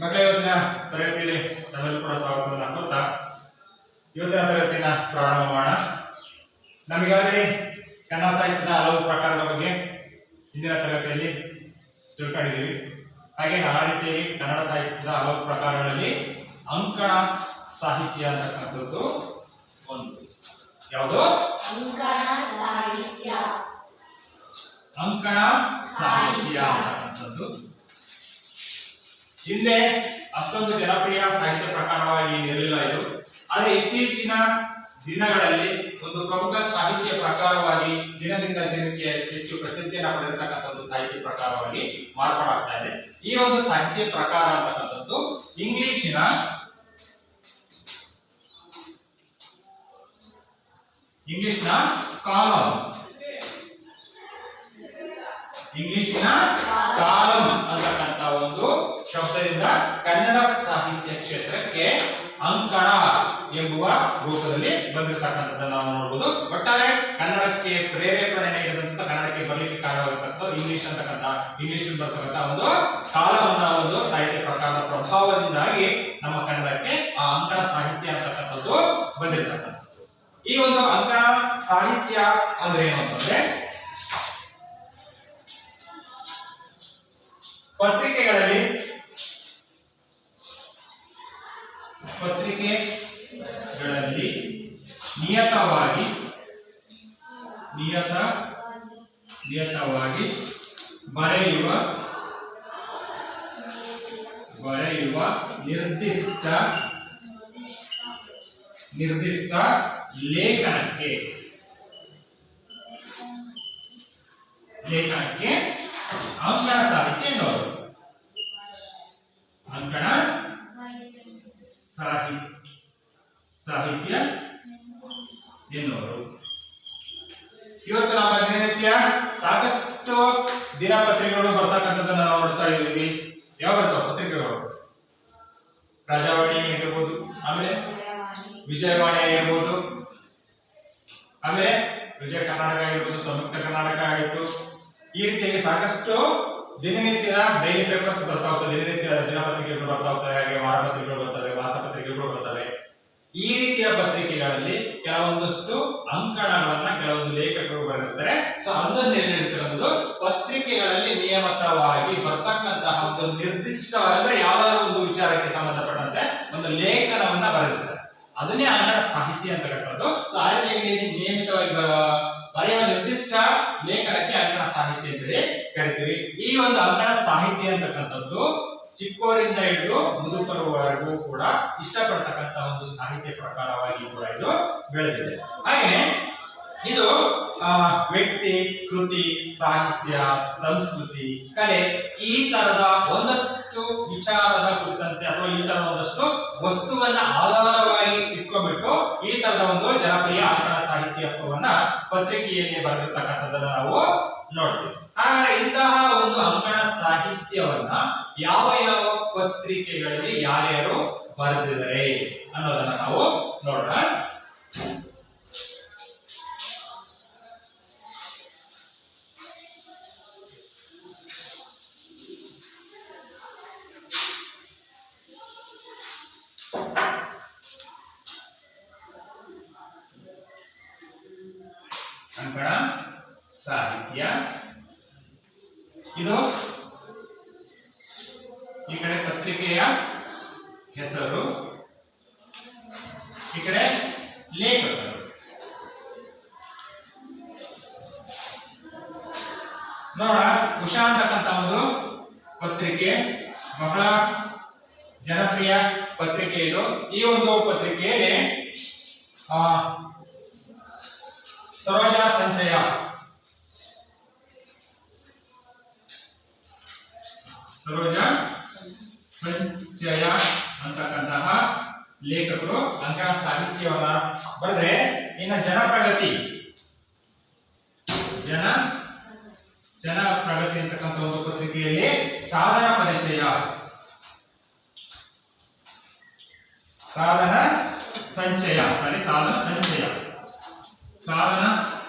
ಮಕ್ಕಳ ಇವತ್ತಿನ ತರಗತಿಯಲ್ಲಿ ತಮ್ಮೆಲ್ಲರೂ ಕೂಡ ಸ್ವಾಗತವನ್ನು ಕೋರ್ತಾ ಇವತ್ತಿನ ತರಗತಿಯನ್ನು ಪ್ರಾರಂಭ ಮಾಡೋಣ. ನಮಗೆ ಆಲ್ರೆಡಿ ಕನ್ನಡ ಸಾಹಿತ್ಯದ ಹಲವು ಪ್ರಕಾರಗಳ ಬಗ್ಗೆ ಹಿಂದಿನ ತರಗತಿಯಲ್ಲಿ ತಿಳ್ಕೊಂಡಿದ್ದೀವಿ. ಹಾಗೆ ಆ ರೀತಿಯಾಗಿ ಕನ್ನಡ ಸಾಹಿತ್ಯದ ಹಲವು ಪ್ರಕಾರಗಳಲ್ಲಿ ಅಂಕಣ ಸಾಹಿತ್ಯ ಅಂತಕ್ಕಂಥದ್ದು ಒಂದು. ಯಾವುದು? ಅಂಕಣ ಸಾಹಿತ್ಯ ಅಂತಕ್ಕಂಥದ್ದು ಹಿಂದೆ ಅಷ್ಟೊಂದು ಜನಪ್ರಿಯ ಸಾಹಿತ್ಯ ಪ್ರಕಾರವಾಗಿ ಇರಲಿಲ್ಲ ಇದು. ಆದರೆ ಇತ್ತೀಚಿನ ದಿನಗಳಲ್ಲಿ ಒಂದು ಪ್ರಮುಖ ಸಾಹಿತ್ಯ ಪ್ರಕಾರವಾಗಿ ದಿನದಿಂದ ದಿನಕ್ಕೆ ಹೆಚ್ಚು ಪ್ರಸಿದ್ಧಿಯನ್ನು ಪಡೆದಿರ್ತಕ್ಕಂಥ ಒಂದು ಸಾಹಿತ್ಯ ಪ್ರಕಾರವಾಗಿ ಮಾರ್ಪಾಡಾಗ್ತಾ ಇದೆ. ಈ ಒಂದು ಸಾಹಿತ್ಯ ಪ್ರಕಾರ ಅಂತಕ್ಕಂಥದ್ದು ಇಂಗ್ಲಿಶಿನ ಕಾಲಂ ಅಂತಕ್ಕಂಥ ಒಂದು ಶಬ್ದದಿಂದ ಕನ್ನಡ ಸಾಹಿತ್ಯ ಕ್ಷೇತ್ರಕ್ಕೆ ಅಂಕಣ ಎಂಬುವ ರೂಪದಲ್ಲಿ ಬಂದಿರತಕ್ಕಂಥದ್ದನ್ನು ನಾವು ನೋಡಬಹುದು. ಒಟ್ಟಾರೆ ಕನ್ನಡಕ್ಕೆ ಪ್ರೇರೇಪಣೆ ನೀಡಿದಂತ ಕನ್ನಡಕ್ಕೆ ಬರಲಿಕ್ಕೆ ಕಾರಣವಾಗಿರ್ತಕ್ಕಂಥ ಇಂಗ್ಲಿಷ್ ಬರ್ತಕ್ಕಂಥ ಒಂದು ಕಾಲವನ್ನ ಒಂದು ಸಾಹಿತ್ಯ ಪ್ರಕಾರದ ಪ್ರಭಾವದಿಂದಾಗಿ ನಮ್ಮ ಕನ್ನಡಕ್ಕೆ ಆ ಅಂಕಣ ಸಾಹಿತ್ಯ ಅಂತಕ್ಕಂಥದ್ದು ಬಂದಿರತಕ್ಕಂಥದ್ದು. ಈ ಒಂದು ಅಂಕಣ ಸಾಹಿತ್ಯ ಅಂದ್ರೆ ಏನು ಅಂತಂದ್ರೆ ಪತ್ರಿಕೆಗಳಲ್ಲಿ ನಿಯತವಾಗಿ ಬರೆಯುವ ನಿರ್ದಿಷ್ಟ ಲೇಖನಕ್ಕೆ ಅಂಕಣ ಸಾಹಿತ್ಯ ಎನ್ನುವರು. ಅಂಕಣ ಸಾಹಿತ್ಯ ಎನ್ನುವರು. ಇವತ್ತು ನಮ್ಮ ದಿನನಿತ್ಯ ಸಾಕಷ್ಟು ದಿನಪತ್ರಿಕೆಗಳು ಬರ್ತಕ್ಕಂಥದ್ದನ್ನು ನಾವು ನೋಡ್ತಾ ಇದ್ದೀವಿ. ಯಾವ ಬರ್ತಾವ ಪತ್ರಿಕೆಗಳು? ಪ್ರಜಾವಾಣಿ ಆಗಿರ್ಬೋದು, ಆಮೇಲೆ ವಿಜಯವಾಣಿ ಆಗಿರ್ಬೋದು, ಆಮೇಲೆ ವಿಜಯ ಕರ್ನಾಟಕ ಆಗಿರ್ಬೋದು, ಸಂಯುಕ್ತ ಕರ್ನಾಟಕ ಆಗಿತ್ತು. ಈ ರೀತಿಯಾಗಿ ಸಾಕಷ್ಟು ದಿನನಿತ್ಯದ ಡೈಲಿ ಪೇಪರ್ಸ್ ಬರ್ತಾ ಹೋಗ್ತವೆ, ದಿನನಿತ್ಯದ ದಿನಪತ್ರಿಕೆಗಳು ಬರ್ತಾ ಹೋಗ್ತವೆ, ಹಾಗೆ ವಾರಪತ್ರಿಕೆಗಳು ಬರ್ತವೆ, ಮಾಸಪತ್ರಿಕೆಗಳು ಬರ್ತವೆ. ಈ ರೀತಿಯ ಪತ್ರಿಕೆಗಳಲ್ಲಿ ಕೆಲವೊಂದಷ್ಟು ಅಂಕಣಗಳನ್ನ ಕೆಲವೊಂದು ಲೇಖಕರು ಬರೆದಿರ್ತಾರೆ. ಸೊ ಅದನ್ನು ಹೇಳಿರ್ತಕ್ಕಂಥದ್ದು ಪತ್ರಿಕೆಗಳಲ್ಲಿ ನಿಯಮಿತವಾಗಿ ಬರ್ತಕ್ಕಂತಹ ಒಂದು ನಿರ್ದಿಷ್ಟ ಅಂದ್ರೆ ಯಾವ್ದಾದ್ರು ಒಂದು ವಿಚಾರಕ್ಕೆ ಸಂಬಂಧಪಟ್ಟಂತೆ ಒಂದು ಲೇಖನವನ್ನ ಬರೆದಿರ್ತಾರೆ. ಅದನ್ನೇ ಅಂಕಣ ಸಾಹಿತ್ಯ ಅಂತಕ್ಕಂಥದ್ದು. ಸೊ ಆ ರೀತಿಯಾಗಿ ನಿಯಮಿತವಾಗಿ ಬರೆಯುವ ನಿರ್ದಿಷ್ಟ ಲೇಖನಕ್ಕೆ ಅಂಕಣ ಸಾಹಿತ್ಯ ಅಂತೇಳಿ ಕರಿತೀವಿ. ಈ ಒಂದು ಅಂಕಣ ಸಾಹಿತ್ಯ ಅಂತಕ್ಕಂಥದ್ದು ಚಿಕ್ಕವರಿಂದ ಹಿಡಿದು ಮುದುಕರವರೆಗೂ ಕೂಡ ಇಷ್ಟಪಡ್ತಕ್ಕಂಥ ಒಂದು ಸಾಹಿತ್ಯ ಪ್ರಕಾರವಾಗಿ ಕೂಡ ಇದು ಬೆಳೆದಿದೆ. ಹಾಗೆ ಇದು ವ್ಯಕ್ತಿ, ಕೃತಿ, ಸಾಹಿತ್ಯ, ಸಂಸ್ಕೃತಿ, ಕಲೆ ಈ ತರದ ಒಂದಷ್ಟು ವಿಚಾರದ ಕುರಿತಂತೆ ಅಥವಾ ಈ ತರದ ಒಂದಷ್ಟು ವಸ್ತುವನ್ನ ಆಧಾರವಾಗಿ ಇಟ್ಕೊಂಡ್ಬಿಟ್ಟು ಈ ತರದ ಒಂದು ಜನಪ್ರಿಯ ಅಂಕಣ ಸಾಹಿತ್ಯವನ್ನ ಪತ್ರಿಕೆಯಲ್ಲಿ ಬರೆದಿರ್ತಕ್ಕಂಥದ್ದನ್ನ ನಾವು ನೋಡ್ತೀವಿ. ಹಾಗಾಗಿ ಇಂತಹ ಒಂದು ಅಂಕಣ ಸಾಹಿತ್ಯವನ್ನ ಯಾವ ಪತ್ರಿಕೆಗಳಲ್ಲಿ ಯಾರ್ಯಾರು ಬರೆದಿದ್ದಾರೆ ಅನ್ನೋದನ್ನ ನಾವು ನೋಡೋಣ. ಅಂಕಣ ಸಾಹಿತ್ಯ ಇದು ಈ ಕಡೆ ಪತ್ರಿಕೆಯ ಹೆಸರು, ಈ ಕಡೆ ಲೇಖಕರು. ನೋಡ, ಉಷಾ ಅಂತಕ್ಕಂಥ ಒಂದು ಪತ್ರಿಕೆ ಬಹಳ ಜನಪ್ರಿಯ ಪತ್ರಿಕೆ ಇದು. ಈ ಒಂದು ಪತ್ರಿಕೆಯಲ್ಲಿ ಸರೋಜ ಸಂಚಯ ಅಂತಕ್ಕಂತಹ ಲೇಖಕರು ಅಂಕಣ ಸಾಹಿತ್ಯವನ್ನ ಬರೆದ್ರೆ, ಇನ್ನು ಜನಪ್ರಗತಿ ಅಂತಕ್ಕಂಥ ಒಂದು ಪತ್ರಿಕೆಯಲ್ಲಿ ಸಾಧನ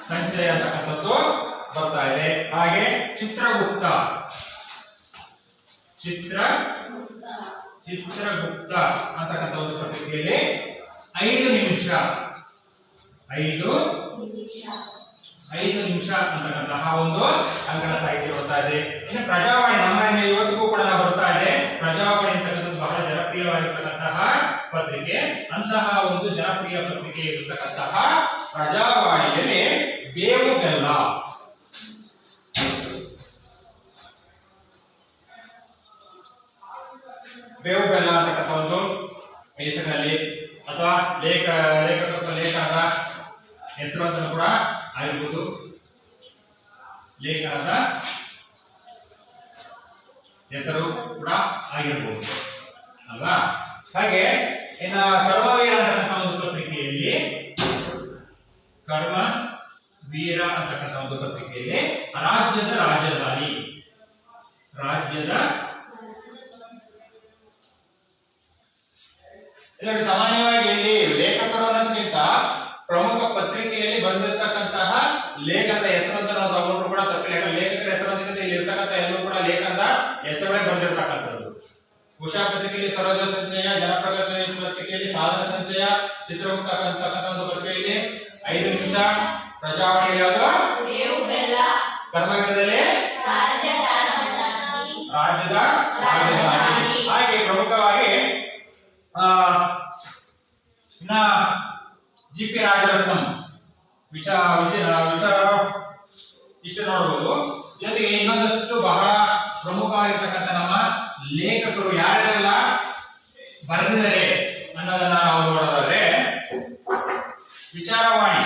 ಸಂಚಯ ಅಂತಕ್ಕಂಥದ್ದು ಬರ್ತಾ ಇದೆ. ಹಾಗೆ ಚಿತ್ರಗುಪ್ತ ಚಿತ್ರಗುಪ್ತ ಅಂತಕ್ಕಂಥ ಒಂದು ಪತ್ರಿಕೆಯಲ್ಲಿ 5 ನಿಮಿಷ 5 ನಿಮಿಷ ಅಂತಕ್ಕಂತಹ ಒಂದು ಅಂಕಣ ಸಾಹಿತ್ಯ ಬರ್ತಾ ಇದೆ. ಇನ್ನು ಪ್ರಜಾವಾಣಿ ನಮ್ಮ ಇವತ್ತಿಗೂ ಕೂಡ ಬರ್ತಾ ಇದೆ. ಪ್ರಜಾವಾಣಿ ಅಂತಕ್ಕಂಥದ್ದು ಬಹಳ ಜನಪ್ರಿಯವಾಗಿರ್ತಕ್ಕಂತಹ ಪತ್ರಿಕೆ. ಅಂತಹ ಒಂದು ಜನಪ್ರಿಯ ಪತ್ರಿಕೆ ಇರತಕ್ಕಂತಹ ಪ್ರಜಾವಾಣಿಯಲ್ಲಿ ಬೇವು ಬೆಲ್ಲ ಅಂತಕ್ಕಂಥ ಒಂದು ಹೆಸರಿನಲ್ಲಿ ಅಥವಾ ಲೇಖನದ ಹೆಸರು ಅಂತ ಕೂಡ ಆಗಿರ್ಬೋದು. ಲೇಖನದ ಹೆಸರು ಕೂಡ ಆಗಿರ್ಬೋದು ಅಲ್ವಾ. ಹಾಗೆ ಇನ್ನು ಕರ್ಮವೀರ ಅಂತಕ್ಕಂಥ ಒಂದು ಪತ್ರಿಕೆಯಲ್ಲಿ ರಾಜ್ಯದ ರಾಜಧಾನಿ ಸಾಮಾನ್ಯವಾಗಿ ಇಲ್ಲಿ ಲೇಖಕರು ಅನ್ನೋದಕ್ಕಿಂತ ಪ್ರಮುಖ ಪತ್ರಿಕೆಯಲ್ಲಿ ಬಂದಿರತಕ್ಕಂತಹ ಲೇಖನದ ಹೆಸರಂತ ನಾವು ತಗೊಂಡ್ರು ಕೂಡ ತಪ್ಪಿಲ್ಲ. ಲೇಖಕರ ಹೆಸರೊಂದಿಗೆ ಇಲ್ಲಿ ಇರ್ತಕ್ಕಂಥ ಎಲ್ಲರೂ ಕೂಡ ಲೇಖನದ ಹೆಸರೇ ಬಂದಿರತಕ್ಕಂಥದ್ದು. ಉಷಾ ಪತ್ರಿಕೆಯಲ್ಲಿ ಸರೋಜ ಸಂಚಯ, ಜನಪ್ರಗತಿ ಪತ್ರಿಕೆಯಲ್ಲಿ ಸಾಧನ ಸಂಚಯ, ಚಿತ್ರಗುಪ್ತ ಅಂತಕ್ಕಂಥ ಒಂದು ಪತ್ರಿಕೆಯಲ್ಲಿ 5 ನಿಮಿಷ, ಪ್ರಜಾವಾಣಿಯಲ್ಲಿ ಯಾವುದು ಕರ್ಮವೀರದಲ್ಲಿ ರಾಜ್ಯದ ರಾಜಧಾನಿ. ಹಾಗೆ ಪ್ರಮುಖವಾಗಿ ಜಿ.ಪಿ. ರಾಜರತ್ನಂ ವಿಚಾರ ಇಷ್ಟು ನೋಡಬಹುದು. ಜೊತೆಗೆ ಇನ್ನೊಂದಷ್ಟು ಬಹಳ ಪ್ರಮುಖವಾಗಿರ್ತಕ್ಕಂಥ ನಮ್ಮ ಲೇಖಕರು ಯಾರೆಲ್ಲ ಬರೆದಿದ್ದಾರೆ ಅನ್ನೋದನ್ನ ನಾವು ನೋಡೋದಾದ್ರೆ ವಿಚಾರವಾಣಿ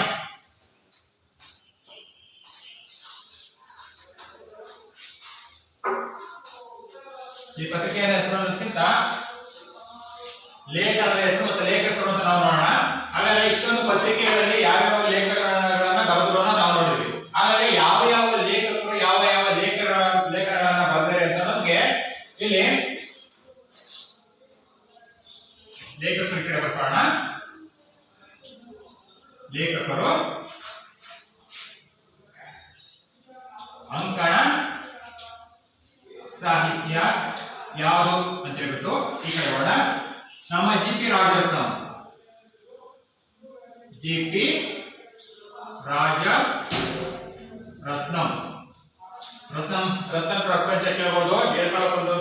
ಈ ಪತ್ರಿಕೆಯ ಹೆಸರಿಗಿಂತ ಲೇಖನದ ಹೆಸರು ಮತ್ತು ಲೇಖಕರು ಅಂತ ನಾವು ನೋಡೋಣ. ಹಾಗಾದ್ರೆ ಇಷ್ಟೊಂದು ಪತ್ರಿಕೆಗಳಲ್ಲಿ ಯಾವ್ಯಾವ ಲೇಖನಗಳನ್ನ ಬರೆದ್ರು ನಾವು ನೋಡಿದ್ವಿ. ಹಾಗಾದ್ರೆ ಯಾವ ಲೇಖಕರು ಯಾವ ಲೇಖನಗಳನ್ನ ಬರೆದಿದ್ದಾರೆ ಅಂತ ನಮಗೆ ಇಲ್ಲಿ ಲೇಖಕರ ಕಡೆ ಬರ್ಕೋಣ. ಲೇಖಕರು ಅಂಕಣ ಸಾಹಿತ್ಯ ಯಾವುದು ಅಂತ ಹೇಳ್ಬಿಟ್ಟು ಈ ಕಡೆ ನೋಡೋಣ. ನಮ್ಮ ಜಿ.ಪಿ. ರಾಜರತ್ನಂ ರತ್ನ ಪ್ರಪಂಚ ಕೇಳಬಹುದು. ಹೇಳ್ಕೊಳ್ಳೋದು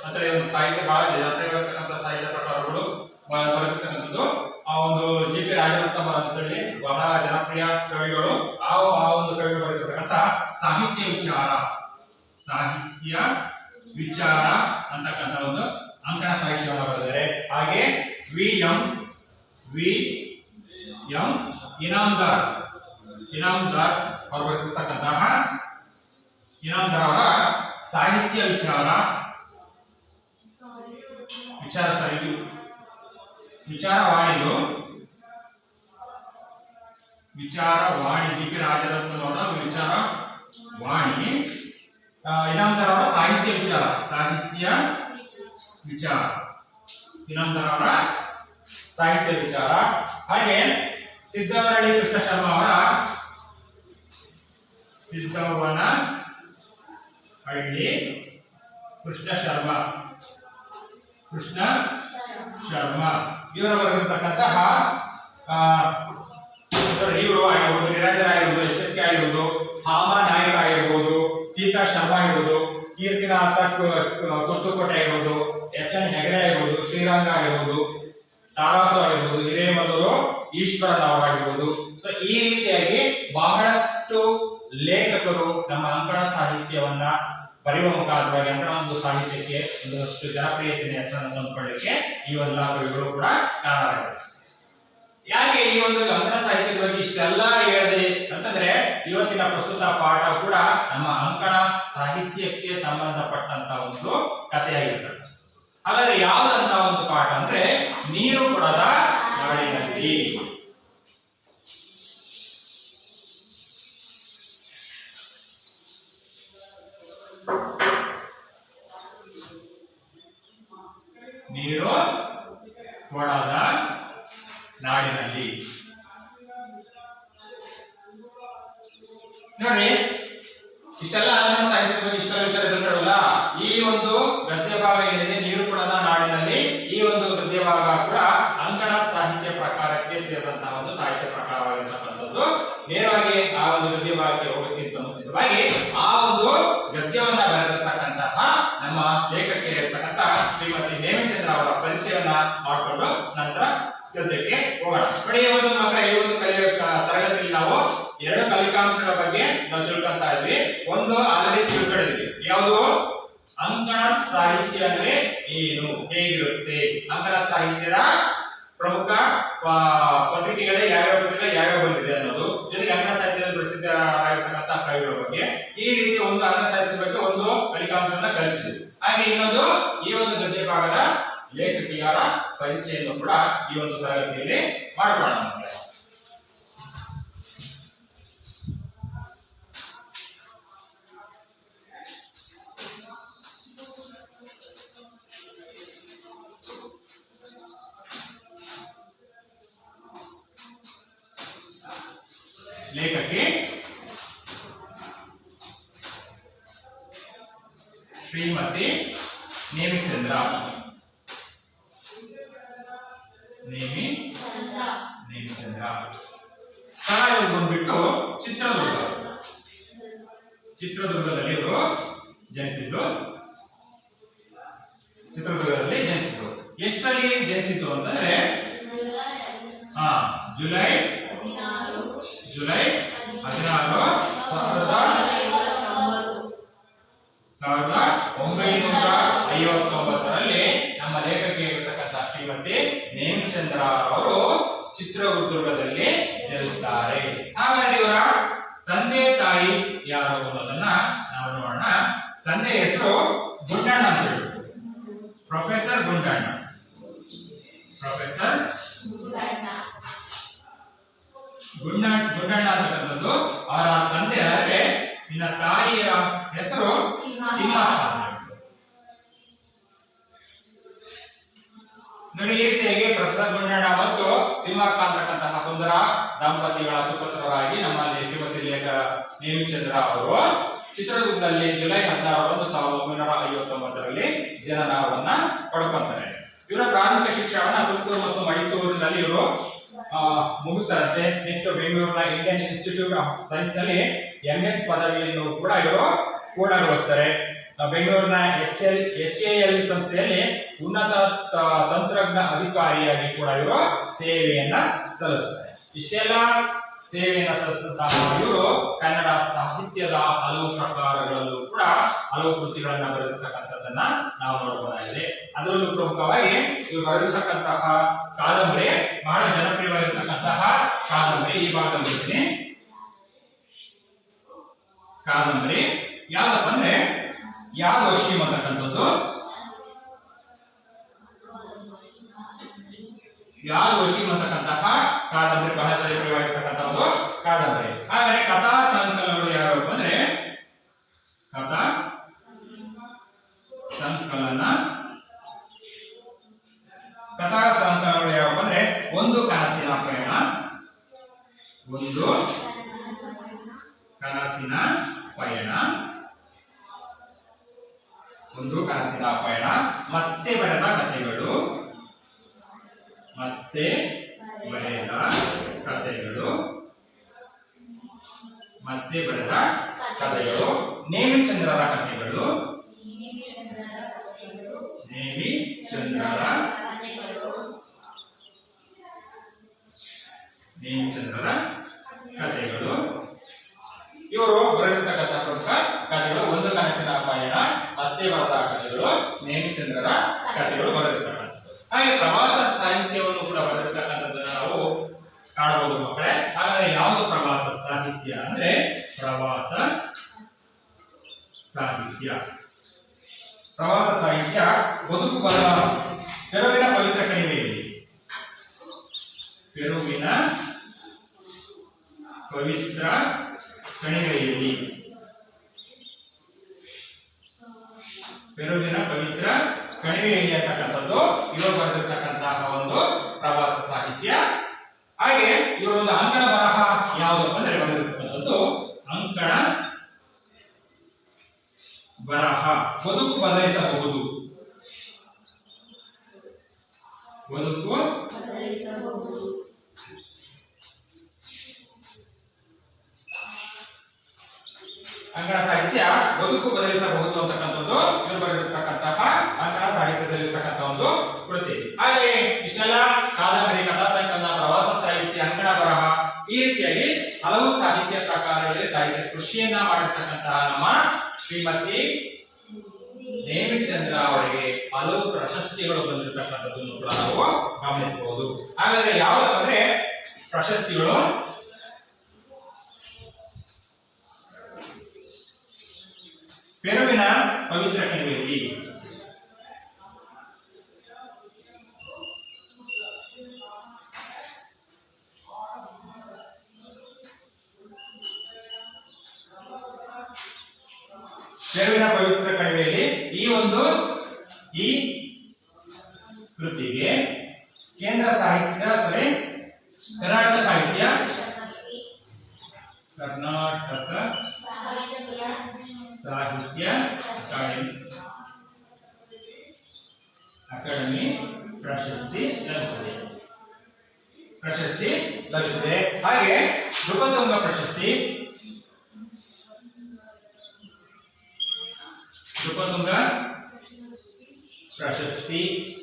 ಅಂದ್ರೆ ಒಂದು ಸಾಹಿತ್ಯ ಬಹಳ ಜನಪ್ರಿಯವಾಗಿರ್ತಕ್ಕಂಥ ಸಾಹಿತ್ಯ ಪ್ರಕಾರಗಳು ಬರೆದಿರ್ತಕ್ಕಂಥದ್ದು. ಆ ಒಂದು ಜಿ.ಪಿ. ರಾಜರತ್ನಂ ಅಂತೇಳಿ ಬಹಳ ಜನಪ್ರಿಯ ಕವಿಗಳು. ಆ ಒಂದು ಕವಿಗಳು ಬರೆದಿರ್ತಕ್ಕಂಥ ಸಾಹಿತ್ಯ ವಿಚಾರ ಅಂತಕ್ಕಂಥ ಒಂದು ಅಂಕಣ ಸಾಹಿತ್ಯವನ್ನು ಬರೆದಿದ್ದಾರೆ. ಹಾಗೆ ವಿ ಎಂ ಇನಾಮ್ದಾರ್ ಅವರು ಬರೆದಿರ್ತಕ್ಕಂತಹ ಇನಾಮ್ದಾರ್ ಅವರ ಸಾಹಿತ್ಯ ವಿಚಾರವಾಣಿ ಜಿ.ಪಿ. ರಾಜರತ್ನಂ ಅವರ ವಿಚಾರವಾಣಿ, ಇನಾಮ್ದಾರ್ ಅವರ ಸಾಹಿತ್ಯ ಇನಾಮ್ದಾರ್ ಅವರ ಸಾಹಿತ್ಯ ವಿಚಾರ. ಹಾಗೆ ಸಿದ್ದವನಹಳ್ಳಿ ಕೃಷ್ಣ ಶರ್ಮಾ ಅವರ ಕೃಷ್ಣ ಶರ್ಮಾ ಇವರು ಬರೆದಿರ್ತಕ್ಕಂತಹ ಇವರು ಆಗಿರ್ಬೋದು, ನಿರಂಜನ ಆಗಿರ್ಬೋದು, ಎಸ್.ಕೆ. ಆಗಿರ್ಬೋದು, ಹಾಮ ನಾಯಕ ಆಗಿರ್ಬೋದು, ತೀತಾ ಶರ್ಮಾ ಆಗಿರ್ಬೋದು, ಕೀರ್ತಿನಾಥ ಕೊತ್ತುಕೋಟೆ ಆಗಿರ್ಬೋದು, ಎಸ್.ಎನ್. ಹೆಗಡೆ ಆಗಿರ್ಬೋದು, ಶ್ರೀರಂಗ ಆಗಿರ್ಬೋದು, ತಾರಾಸು ಆಗಿರ್ಬೋದು, ಹಿರೇಮಲ್ಲೂರು ಈಶ್ವರರಾವ್ ಆಗಿರ್ಬೋದು. ಸೊ ಈ ರೀತಿಯಾಗಿ ಬಹಳಷ್ಟು ಲೇಖಕರು ನಮ್ಮ ಅಂಕಣ ಸಾಹಿತ್ಯವನ್ನ ಬರೆಯುವ ಮುಖಾಂತರವಾಗಿ ಅಂಕಣ ಒಂದು ಸಾಹಿತ್ಯಕ್ಕೆ ಒಂದಷ್ಟು ಜನಪ್ರಿಯತೆಯ ಹೆಸರನ್ನು ತಂದುಕೊಳ್ಳಲಿಕ್ಕೆ ಈ ಎಲ್ಲ ಕವಿಗಳು ಕೂಡ ಕಾರಣರಾಗಿದ್ದಾರೆ. ಯಾಕೆ ಈ ಒಂದು ಅಂಕಣ ಸಾಹಿತ್ಯದ ಬಗ್ಗೆ ಇಷ್ಟೆಲ್ಲ ಹೇಳಿದೆ ಅಂತಂದ್ರೆ ಇವತ್ತಿನ ಪ್ರಸ್ತುತ ಪಾಠ ಕೂಡ ನಮ್ಮ ಅಂಕಣ ಸಾಹಿತ್ಯಕ್ಕೆ ಸಂಬಂಧಪಟ್ಟಂತ ಒಂದು ಕಥೆಯಾಗಿರ್ತದೆ. ಹಾಗಾದ್ರೆ ಯಾವುದಂತ ಒಂದು ಪಾಠ ಅಂದ್ರೆ ನೀರು ಕೊಡದ ನಾಡಿನಲ್ಲಿ. ನೀರು ಕೊಡದ ನಾಡಿನಲ್ಲಿ ನೋಡಿ, ಇಷ್ಟೆಲ್ಲ ಅಂಕಣ ಸಾಹಿತ್ಯದ ಬಗ್ಗೆ ಇಷ್ಟೆಲ್ಲ ವಿಚಾರ ತಿಳ್ಕೊಳ್ಳಲ್ಲ. ಈ ಒಂದು ಗದ್ಯ ಭಾಗ ಏನಿದೆ ನೀರು ಕೊಡದ ನಾಡಿನಲ್ಲಿ ಸೇರಿದಂತಹ ಒಂದು ಸಾಹಿತ್ಯ ಪ್ರಕಾರವಾಗಿರ್ತಕ್ಕಂಥದ್ದು. ನೇರವಾಗಿ ಆ ಒಂದು ಗದ್ಯ ಭಾಗಕ್ಕೆ ಹೋಗೋಕ್ಕಿಂತ ಮುಂಚಿತವಾಗಿ ಆ ಒಂದು ಗದ್ಯವನ್ನ ಬರೆದಿರ್ತಕ್ಕಂತಹ ನಮ್ಮ ಲೇಖಕಿ ಇರತಕ್ಕಂಥ ಶ್ರೀಮತಿ ನೇಮಿಚಂದ್ರ ಅವರ ಪರಿಚಯವನ್ನ ಮಾಡಿಕೊಂಡು ನಂತರ ಗದ್ಯಕ್ಕೆ ಹೋಗೋಣ. ನೋಡಿ, ಈ ಒಂದು ಮಕ್ಕಳ ಈ ಒಂದು ತರಗತಿಯಲ್ಲಿ ನಾವು ಎರಡು ಕಲಿಕಾಂಶಗಳ ಬಗ್ಗೆ ನಾವು ತಿಳ್ಕೊಂತಾ ಇದ್ವಿ. ಒಂದು ಆಲ್ರೆಡಿ ತಿಳ್ಕೊಂಡಿದ್ವಿ, ಯಾವುದು ಅಂಕಣ ಸಾಹಿತ್ಯ ಅಂದ್ರೆ ಏನು, ಹೇಗಿರುತ್ತೆ, ಅಂಕಣ ಸಾಹಿತ್ಯದ ಪ್ರಮುಖ ಪತ್ರಿಕೆಗಳೇ ಯಾವ್ಯಾವ ಪತ್ರಿಕೆ ಯಾವ್ಯಾವ ಬಂದಿದೆ ಅನ್ನೋದು, ಜೊತೆಗೆ ಅಂಕಣ ಸಾಹಿತ್ಯದಲ್ಲಿ ಪ್ರಸಿದ್ಧರಾಗಿರ್ತಕ್ಕಂಥ ಕವಿಗಳ ಬಗ್ಗೆ, ಈ ರೀತಿ ಒಂದು ಅಂಕಣ ಸಾಹಿತ್ಯದ ಬಗ್ಗೆ ಒಂದು ಫಲಿತಾಂಶವನ್ನ ಕಲಿತಿದ್ವಿ. ಹಾಗೆ ಇನ್ನೊಂದು ಈ ಒಂದು ಗದ್ಯ ಭಾಗದ ಲೇಖಕಿಯರ ಪರಿಚಯವನ್ನು ಕೂಡ ಈ ಒಂದು ತರಗತಿಯಲ್ಲಿ ಮಾಡೋಣ. ಲೇಖಕಿ ಶ್ರೀಮತಿ ನೇಮಿಚಂದ್ರ. ಸ್ಥಳ ಇವರು ಬಂದ್ಬಿಟ್ಟು ಚಿತ್ರದುರ್ಗದಲ್ಲಿ ಇವರು ಜನಿಸಿದ್ರು. ಚಿತ್ರದುರ್ಗದಲ್ಲಿ ಜನಿಸಿದ್ರು. ಎಷ್ಟರಲ್ಲಿ ಜನಿಸಿದ್ರು ಅಂತಂದ್ರೆ ಜುಲೈ 16, 1959ರಲ್ಲಿ ನಮ್ಮ ಲೇಖಕಿ ಇರತಕ್ಕಂಥ ಶ್ರೀಮತಿ ನೇಮಿಚಂದ್ರ ಅವರು ಚಿತ್ರದುರ್ಗದಲ್ಲಿ ಜನಿಸುತ್ತಾರೆ. ಹಾಗಾದ್ರೆ ಇವರ ತಂದೆ ತಾಯಿ ಯಾರು ಅನ್ನೋದನ್ನ ನಾವು ನೋಡೋಣ. ತಂದೆ ಹೆಸರು ಗುಂಡಣ್ಣ ಅಂತ ಹೇಳ್ಬಿಟ್ಟು, ಪ್ರೊಫೆಸರ್ ಗುಂಡಣ್ಣ. ಗುಂಡಣ್ಣ ಅಂತಕ್ಕಂಥದ್ದು ಅವರ ತಂದೆ. ಆದರೆ ಇನ್ನ ತಾಯಿಯ ಹೆಸರು ತಿಮ್ಮಕ್ಕ. ನೋಡಿ, ಈ ರೀತಿಯಾಗಿ ಪ್ರೊಫೆಸರ್ ಗುಂಡಣ್ಣ ಮತ್ತು ತಿಮ್ಮಕ್ಕ ಅಂತಕ್ಕಂತಹ ಸುಂದರ ದಂಪತಿಗಳ ಸುಪುತ್ರರಾಗಿ ನಮ್ಮಲ್ಲಿ ಶ್ರೀಮತಿ ನೇಮಿಚಂದ್ರ ಅವರು ಚಿತ್ರದುರ್ಗದಲ್ಲಿ ಜುಲೈ 16, 1959ರಲ್ಲಿ ಜನನವನ್ನ ಪಡ್ಕೊಂತಾರೆ. ಇವರ ಪ್ರಾಥಮಿಕ ಶಿಕ್ಷಣವನ್ನ ತುಮಕೂರು ಮತ್ತು ಮೈಸೂರಿನಲ್ಲಿ ಇವರು ಮುಗಿಸ್ತಾರಂತೆ. ನೆಕ್ಸ್ಟ್ ಬೆಂಗಳೂರಿನ ಇಂಡಿಯನ್ ಇನ್ಸ್ಟಿಟ್ಯೂಟ್ ಆಫ್ ಸೈನ್ಸ್ ನಲ್ಲಿ MS ಪದವಿಯನ್ನು ಕೂಡ ಇವರು ಪೂರ್ಣಗೊಳಿಸ್ತಾರೆ. ಬೆಂಗಳೂರಿನ HAL ಸಂಸ್ಥೆಯಲ್ಲಿ ಉನ್ನತ ತಂತ್ರಜ್ಞ ಅಧಿಕಾರಿಯಾಗಿ ಕೂಡ ಇವರು ಸೇವೆಯನ್ನ ಸಲ್ಲಿಸ್ತಾರೆ. ಇಷ್ಟೆಲ್ಲ ಸೇವೆಯನ್ನ ಸಲ್ಲಿಸಿದಂತಹ ಇವರು ಕನ್ನಡ ಸಾಹಿತ್ಯದ ಹಲವು ಪ್ರಕಾರಗಳಲ್ಲೂ ಕೂಡ ಹಲವು ಕೃತಿಗಳನ್ನ ಬರೆದಿರ್ತಕ್ಕಂಥದ್ದನ್ನ ನಾವು ನೋಡಬಹುದಾಗಿದೆ. ಅದರಲ್ಲೂ ಪ್ರಮುಖವಾಗಿ ಇವರು ಬರೆದಿರ್ತಕ್ಕಂತಹ ಕಾದಂಬರಿ, ಬಹಳ ಜನಪ್ರಿಯವಾಗಿರ್ತಕ್ಕಂತಹ ಕಾದಂಬರಿ, ಈ ಭಾಗದಲ್ಲಿ ಕಾದಂಬರಿ ಯಾವ್ದಪ್ಪ ಅಂದ್ರೆ ಯಾದವಶಿ ಅಂತಕ್ಕಂಥದ್ದು. ಯಾದವಶಿ ಅಂತಕ್ಕಂತಹ ಕಾದಂಬರಿ ಬಹಳ ಜನಪ್ರಿಯವಾಗಿರ್ತಕ್ಕಂಥದ್ದು ಕಾದಂಬರಿ. ಹಾಗಾದ್ರೆ ಕಥಾ ಸಂಕಲನಗಳು ಯಾವ್ಯಾವ ಅಂದ್ರೆ ಕಥಾ ಸಂಕಲನಗಳು ಯಾವಪ್ಪ ಅಂದ್ರೆ ಒಂದು ಕನಸಿನ ಪಯಣ, ಮತ್ತೆ ಬರೆದ ಕಥೆಗಳು, ನೇಮಿಚಂದ್ರರ ಕಥೆಗಳು, ಇವರು ಬರೆದಿರ್ತಕ್ಕಂಥ ಪ್ರಮುಖ ಕಥೆಗಳು ಒಂದು ಕನಸಿನ ಪಯಣ, ಮತ್ತೆ ಬರೆದ ಕಥೆಗಳು, ನೇಮಿಚಂದ್ರರ ಕಥೆಗಳು ಬರೆದಿರ್ತಕ್ಕಂಥದ್ದು. ಹಾಗೆ ಪ್ರವಾಸ ಸಾಹಿತ್ಯವನ್ನು ಕೂಡ ಬರೆದಿರ್ತಕ್ಕಂಥದ್ದನ್ನು ನಾವು ಕಾಣಬಹುದು ಮಕ್ಕಳೇ. ಹಾಗಾದ್ರೆ ಯಾವುದು ಪ್ರವಾಸ ಸಾಹಿತ್ಯ ಅಂದ್ರೆ ಪ್ರವಾಸ ಸಾಹಿತ್ಯ ಬದುಕು ಬರ ಪೆರುವಿನ ಪವಿತ್ರ ಕಣಿವೆಯಲ್ಲಿ, ಪೆರುವಿನ ಪವಿತ್ರ ಕಣಿವೆಯಲ್ಲಿ ಅಂತಕ್ಕಂಥದ್ದು ಇವರು ಬರೆದಿರ್ತಕ್ಕಂತಹ ಒಂದು ಪ್ರವಾಸ ಸಾಹಿತ್ಯ. ಹಾಗೆ ಇವರ ಒಂದು ಅಂಕಣ ಬರಹ ಯಾವುದಪ್ಪ ಅಂದ್ರೆ ಬರೆದಿರ್ತಕ್ಕಂಥದ್ದು ಅಂಕಣ ಬರಹ. ಬದುಕು ಬದಲಿಸಬಹುದು, ಅಂಕಣ ಸಾಹಿತ್ಯ ಬದುಕು ಬದಲಿಸಬಹುದು ಅಂತಕ್ಕಂಥದ್ದು ಇವರು ಬರೆದಿರ್ತಕ್ಕಂತಹ ಅಂಕಣ ಸಾಹಿತ್ಯದಲ್ಲಿರ್ತಕ್ಕಂಥ ಒಂದು ಕೃತಿ. ಹಾಗೆ ಇಷ್ಟೆಲ್ಲ ಕಾದಂಬರಿ, ಕಥಾ ಸಂಕಲನ, ಪ್ರವಾಸ ಸಾಹಿತ್ಯ, ಅಂಕಣ ಬರಹ ಈ ರೀತಿಯಾಗಿ ಹಲವು ಸಾಹಿತ್ಯ ಪ್ರಕಾರಗಳಲ್ಲಿ ಸಾಹಿತ್ಯ ಕೃಷಿಯನ್ನ ಮಾಡಿರ್ತಕ್ಕಂತಹ ನಮ್ಮ ಶ್ರೀಮತಿ ನೇಮಿಚಂದ್ರ ಅವರಿಗೆ ಹಲವು ಪ್ರಶಸ್ತಿಗಳು ಬಂದಿರತಕ್ಕಂಥದ್ದನ್ನು ಕೂಡ ನಾವು ಗಮನಿಸಬಹುದು. ಹಾಗಾದ್ರೆ ಯಾವುದಂದ್ರೆ ಪ್ರಶಸ್ತಿಗಳು ಪೆರುವಿನ ಪವಿತ್ರ ಕಣಿವೆಯಲ್ಲಿ, ಪೆರುವಿನ ಪವಿತ್ರ ಕಣಿವೆಯಲ್ಲಿ ಈ ಕೃತಿಗೆ ಕೇಂದ್ರ ಸಾಹಿತ್ಯ ಕರ್ನಾಟಕ ಸಾಹಿತ್ಯ ಅಕಾಡೆಮಿ ಪ್ರಶಸ್ತಿ ಲಭಿಸಿದೆ. ಹಾಗೆ ನೃಪತುಂಗ ಪ್ರಶಸ್ತಿ,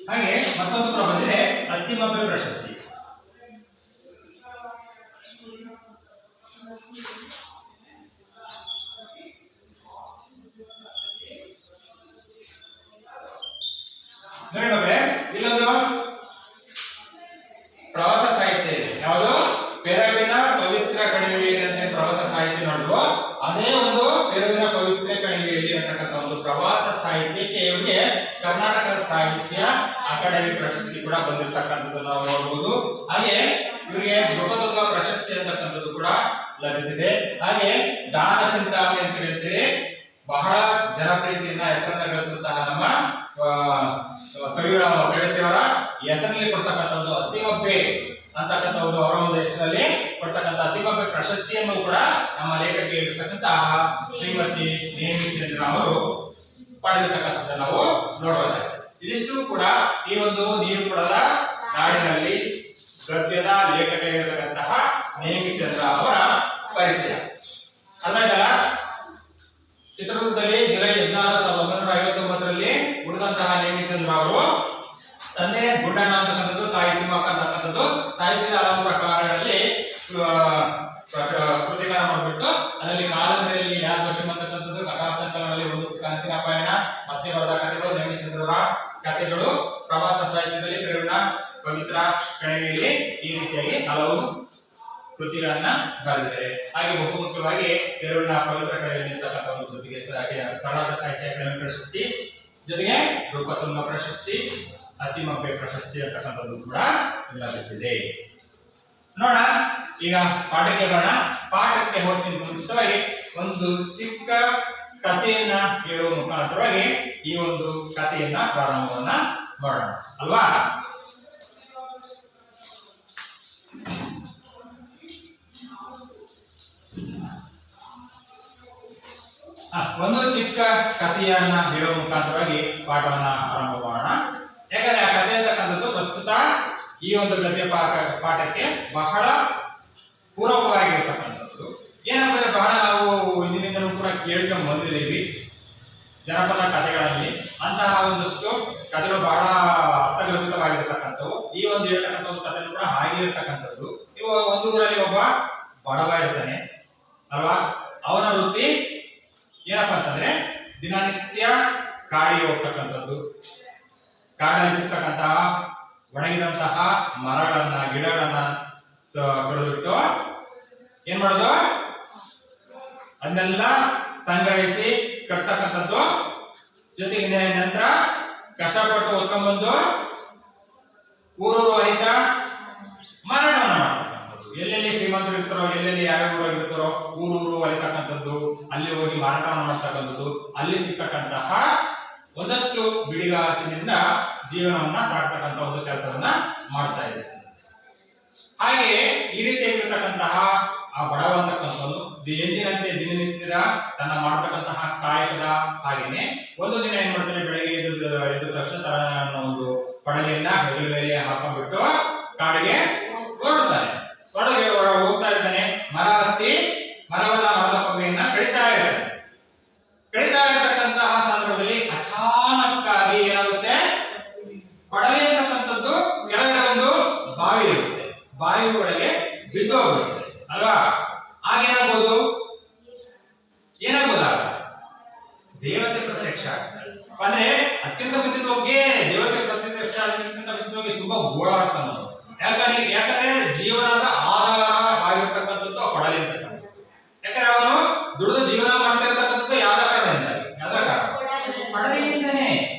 ಹಾಗೆ ಮತ್ತೊಂದು ಕೂಡ ಬಂದಿದೆ ಅತ್ತಿಮಬ್ಬೆ ಪ್ರಶಸ್ತಿ. ನೋಡಿ ಇಲ್ಲೊಂದು ಪ್ರವಾಸ ಸಾಹಿತ್ಯ ಇದೆ. ಯಾವುದು? ಪೆರುವಿನ ಪವಿತ್ರ ಕಣಿವೆಯಲ್ಲಿ ಪ್ರವಾಸ ಸಾಹಿತ್ಯ ನೋಡುವ ಅದೇ ಒಂದು ಪೆರುವಿನ ಪವಿತ್ರ ಕಣಿವೆಯಲ್ಲಿ ಅಂತಕ್ಕಂಥ ಒಂದು ಪ್ರವಾಸ ಸಾಹಿತ್ಯಕ್ಕೆ ಇವರಿಗೆ ಕರ್ನಾಟಕ ಸಾಹಿತ್ಯ ಅಕಾಡೆಮಿ ಪ್ರಶಸ್ತಿ ಕೂಡ ಬಂದಿರತಕ್ಕಂಥದ್ದನ್ನು ನಾವು ನೋಡಬಹುದು. ಹಾಗೆ ಇವರಿಗೆ ನೃಪತುಂಗ ಪ್ರಶಸ್ತಿ ಅಂತಕ್ಕಂಥದ್ದು ಕೂಡ ಲಭಿಸಿದೆ. ಹಾಗೆ ದಾನ ಚಿಂತಾಮಣಿ ಅಂತ ಹೇಳಿ ಬಹಳ ಜನಪ್ರಿಯತೆಯಿಂದ ಹೆಸರನ್ನ ಗಳಿಸಿದಂತಹ ನಮ್ಮ ಕವಿಯವರ ಹೆಸರಲ್ಲಿ ಕೊಡ್ತಕ್ಕಂಥದ್ದು ಅತ್ತಿಮಬ್ಬೆ ಅಂತಕ್ಕಂಥ ಅವರ ಒಂದು ಹೆಸರಲ್ಲಿ ಕೊಡ್ತಕ್ಕಂಥ ಅತ್ತಿಮಬ್ಬೆ ಪ್ರಶಸ್ತಿಯನ್ನು ಕೂಡ ನಮ್ಮ ಲೇಖಕಿಗೆ ಇರತಕ್ಕಂತಹ ಶ್ರೀಮತಿ ನೇಮಿಚಂದ್ರ ಅವರು ಪಡೆದಿರ್ತಕ್ಕಂಥದ್ದನ್ನು ನಾವು ನೋಡಬಹುದಾಗಿದೆ. ಇದಿಷ್ಟು ಕೂಡ ಈ ಒಂದು ನೀರು ಕೊಡದ ನಾಡಿನಲ್ಲಿ ಗದ್ಯದ ಲೇಖಕಿಯಾಗಿರತಕ್ಕಂತಹ ನೇಮಿಚಂದ್ರ ಅವರ ಪರಿಚಯ. ಅಲ್ಲದಲ್ಲ ಚಿತ್ರದುರ್ಗದಲ್ಲಿ ಜುಲೈ 16, 1959ರಲ್ಲಿ ಹುಟ್ಟಿದಂತಹ ನೇಮಿಚಂದ್ರ ಅವರು ತಂದೆ ಗುಂಡಣ್ಣ ಅಂತಕ್ಕಂಥದ್ದು, ತಾಯಿ ತಿಮ್ಮಕ್ಕ ಅಂತಕ್ಕಂಥದ್ದು ಸಾಹಿತ್ಯದ ಹಲವು ಪ್ರಕಾರಗಳಲ್ಲಿ ಕೃತಿಕಾರ ಮಾಡಿಬಿಟ್ಟು ಅದರಲ್ಲಿ ಕಾದಂಬರಿಯಲ್ಲಿ ಯಾದವಶಂ ಅಂತಕ್ಕಂಥದ್ದು, ಕಥಾ ಸಂಕಲನದಲ್ಲಿ ಒಂದು ಕನಸಿನ ಪಯಣ, ಮತ್ತೆ ಬರೆದ ಕಥೆಗಳು, ನೇಮಿಚಂದ್ರರ ಕಥೆಗಳು, ಪ್ರವಾಸ ಸಾಹಿತ್ಯದಲ್ಲಿ ಪೆರುವಿನ ಪವಿತ್ರ ಕಣಿವೆಯಲ್ಲಿ ಈ ರೀತಿಯಾಗಿ ಹಲವು ಕೃತಿಗಳನ್ನ ಬರೆದಿದ್ದಾರೆ. ಹಾಗೆ ಬಹು ಮುಖ್ಯವಾಗಿ ಪೆರುವಿನ ಪವಿತ್ರ ಕಣಿವೆಯಲ್ಲಿ ಇರ್ತಕ್ಕಂಥ ಒಂದು ಕೃತಿಗೆ ಕರ್ನಾಟಕ ಸಾಹಿತ್ಯ ಅಕಾಡೆಮಿ ಪ್ರಶಸ್ತಿ ಜೊತೆಗೆ ನೃಪತುಂಗ ಪ್ರಶಸ್ತಿ, ಅತ್ತಿಮಬ್ಬೆ ಪ್ರಶಸ್ತಿ ಅಂತಕ್ಕಂಥದ್ದು ಕೂಡ ಲಭಿಸಿದೆ. ನೋಡ ಈಗ ಪಾಠಕ್ಕೆ ಬರೋಣ. ಪಾಠಕ್ಕೆ ಹೋಗ್ತೀನಿ ಮುಂಚಿತವಾಗಿ ಒಂದು ಚಿಕ್ಕ ಕಥೆಯನ್ನ ಹೇಳುವ ಮುಖಾಂತರವಾಗಿ ಈ ಒಂದು ಕಥೆಯನ್ನ ಪ್ರಾರಂಭವನ್ನ ಮಾಡೋಣ ಅಲ್ವಾ? ಒಂದು ಚಿಕ್ಕ ಕಥೆಯನ್ನ ಹೇಳುವ ಮುಖಾಂತರವಾಗಿ ಪಾಠವನ್ನ ಆರಂಭ ಮಾಡೋಣ. ಯಾಕಂದ್ರೆ ಆ ಕಥೆ ಅಂತಕ್ಕಂಥದ್ದು ಪ್ರಸ್ತುತ ಈ ಒಂದು ಗದ್ಯ ಪಾಠಕ್ಕೆ ಬಹಳ ಪೂರಕವಾಗಿರ್ತಕ್ಕಂಥದ್ದು. ಏನಂದ್ರೆ ಬಹಳ ನಾವು ಇಂದಿನಿಂದಲೂ ಕೂಡ ಕೇಳ್ಕೊಂಡು ಬಂದಿದ್ದೀವಿ ಜನಪದ ಕಥೆಗಳಲ್ಲಿ. ಅಂತಹ ಒಂದಷ್ಟು ಕಥೆಗಳು ಬಹಳ ಅರ್ಥಗರ್ಭಿತವಾಗಿರ್ತಕ್ಕಂಥವು. ಈ ಒಂದು ಹೇಳ್ತಕ್ಕಂಥ ಒಂದು ಕಥೆ ಕೂಡ ಹಾಗೆ ಇರ್ತಕ್ಕಂಥದ್ದು. ಇವಾಗ ಒಂದು ಊರಲ್ಲಿ ಒಬ್ಬ ಬಡವ ಇರ್ತಾನೆ ಅಲ್ವಾ? ಅವನ ವೃತ್ತಿ ಏನಪ್ಪಾ ಅಂತಂದ್ರೆ ದಿನನಿತ್ಯ ಕಾಡಿಗೆ ಹೋಗ್ತಕ್ಕಂಥದ್ದು. ಕಾಡಲ್ಲಿ ಸಿಗ್ತಕ್ಕಂತಹ ಒಣಗಿದಂತಹ ಮರಗಳನ್ನ, ಗಿಡಗಳನ್ನ ಕಡಿದ್ಬಿಟ್ಟು ಏನ್ ಮಾಡೋದು, ಅದನ್ನೆಲ್ಲ ಸಂಗ್ರಹಿಸಿ ಕಟ್ತಕ್ಕಂಥದ್ದು. ಜೊತೆಗೆ ನಂತರ ಕಷ್ಟಪಟ್ಟು ಹೊತ್ಕೊಂಡ್ಬಂದು ಊರೂರು ಅರಿತ ಮಾರಾಟವನ್ನ ಮಾಡ್ತಕ್ಕಂಥದ್ದು. ಎಲ್ಲೆಲ್ಲಿ ಶ್ರೀಮಂತರು ಇರ್ತಾರೋ, ಎಲ್ಲೆಲ್ಲಿ ಯಾವ್ಯಾವ ಊರಾಗ ಇರ್ತಾರೋ ಊರೂರು ಅರಿತಕ್ಕಂಥದ್ದು, ಅಲ್ಲಿ ಹೋಗಿ ಮಾರಾಟವನ್ನು ಮಾಡ್ತಕ್ಕಂಥದ್ದು. ಅಲ್ಲಿ ಸಿಗ್ತಕ್ಕಂತಹ ಒಂದಷ್ಟು ಬಿಡಿಗಾಸಿನಿಂದ ಜೀವನವನ್ನ ಸಾಕ್ತಕ್ಕಂಥ ಒಂದು ಕೆಲಸವನ್ನ ಮಾಡ್ತಾ ಇದೆ. ಹಾಗೆ ಈ ರೀತಿಯಾಗಿರ್ತಕ್ಕಂತಹ ಆ ಬಡವ ಅಂತಕ್ಕಂಥದ್ದು ಎಂದಿನಂತೆ ದಿನನಿತ್ಯದ ತನ್ನ ಮಾಡ್ತಕ್ಕಂತಹ ಕಾಯಕದ ಹಾಗೇನೆ ಒಂದು ದಿನ ಏನ್ ಮಾಡ್ತಾನೆ, ಬೆಳಗ್ಗೆ ಎದ್ದ ತಕ್ಷಣ ತನ್ನ ಒಂದು ಪಡಲೆಯನ್ನ ಹೆಗಲ ಮೇಲೆ ಹಾಕೊಂಡ್ಬಿಟ್ಟು ಕಾಡಿಗೆ ಹೊರಡ್ತಾನೆ. ಹೋಗ್ತಾ ಇರ್ತಾನೆ. ಮರ ಹತ್ತಿ ಮರದ ಕೊಂಬೆಯನ್ನ ಕಡಿತಾ ಇರ್ತಾನೆ. ದೇವತೆ ಪ್ರತ್ಯಕ್ಷ ಆಗ್ತಾಳೆ. ಅಂದ್ರೆ ಅದಕ್ಕಿಂತ ಮುಂಚಿತವಾಗಿ ದೇವತೆ ಪ್ರತ್ಯಕ್ಷ ಅದಕ್ಕಿಂತ ಮುಂಚಿತವಾಗಿ ತುಂಬಾ ಗೋಳಾಡ್ತಾನೆ. ಯಾಕಂದ್ರೆ ಜೀವನದ ಆಧಾರ ಆಗಿರ್ತಕ್ಕಂಥದ್ದು ಆ ಕೊಡಲಿ ಅಂತಕ್ಕಂಥದ್ದು. ಯಾಕಂದ್ರೆ ಅವನು ದುಡಿದು ಜೀವನ ಮಾಡ್ತಾ ಇರ್ತಕ್ಕಂಥದ್ದು ಯಾವ್ದ ಕಾರಣದಿಂದಾಗಿ? ಯಾವ್ದ್ರ ಕಾರಣ? ಕೊಡಲಿಯಿಂದನೇ.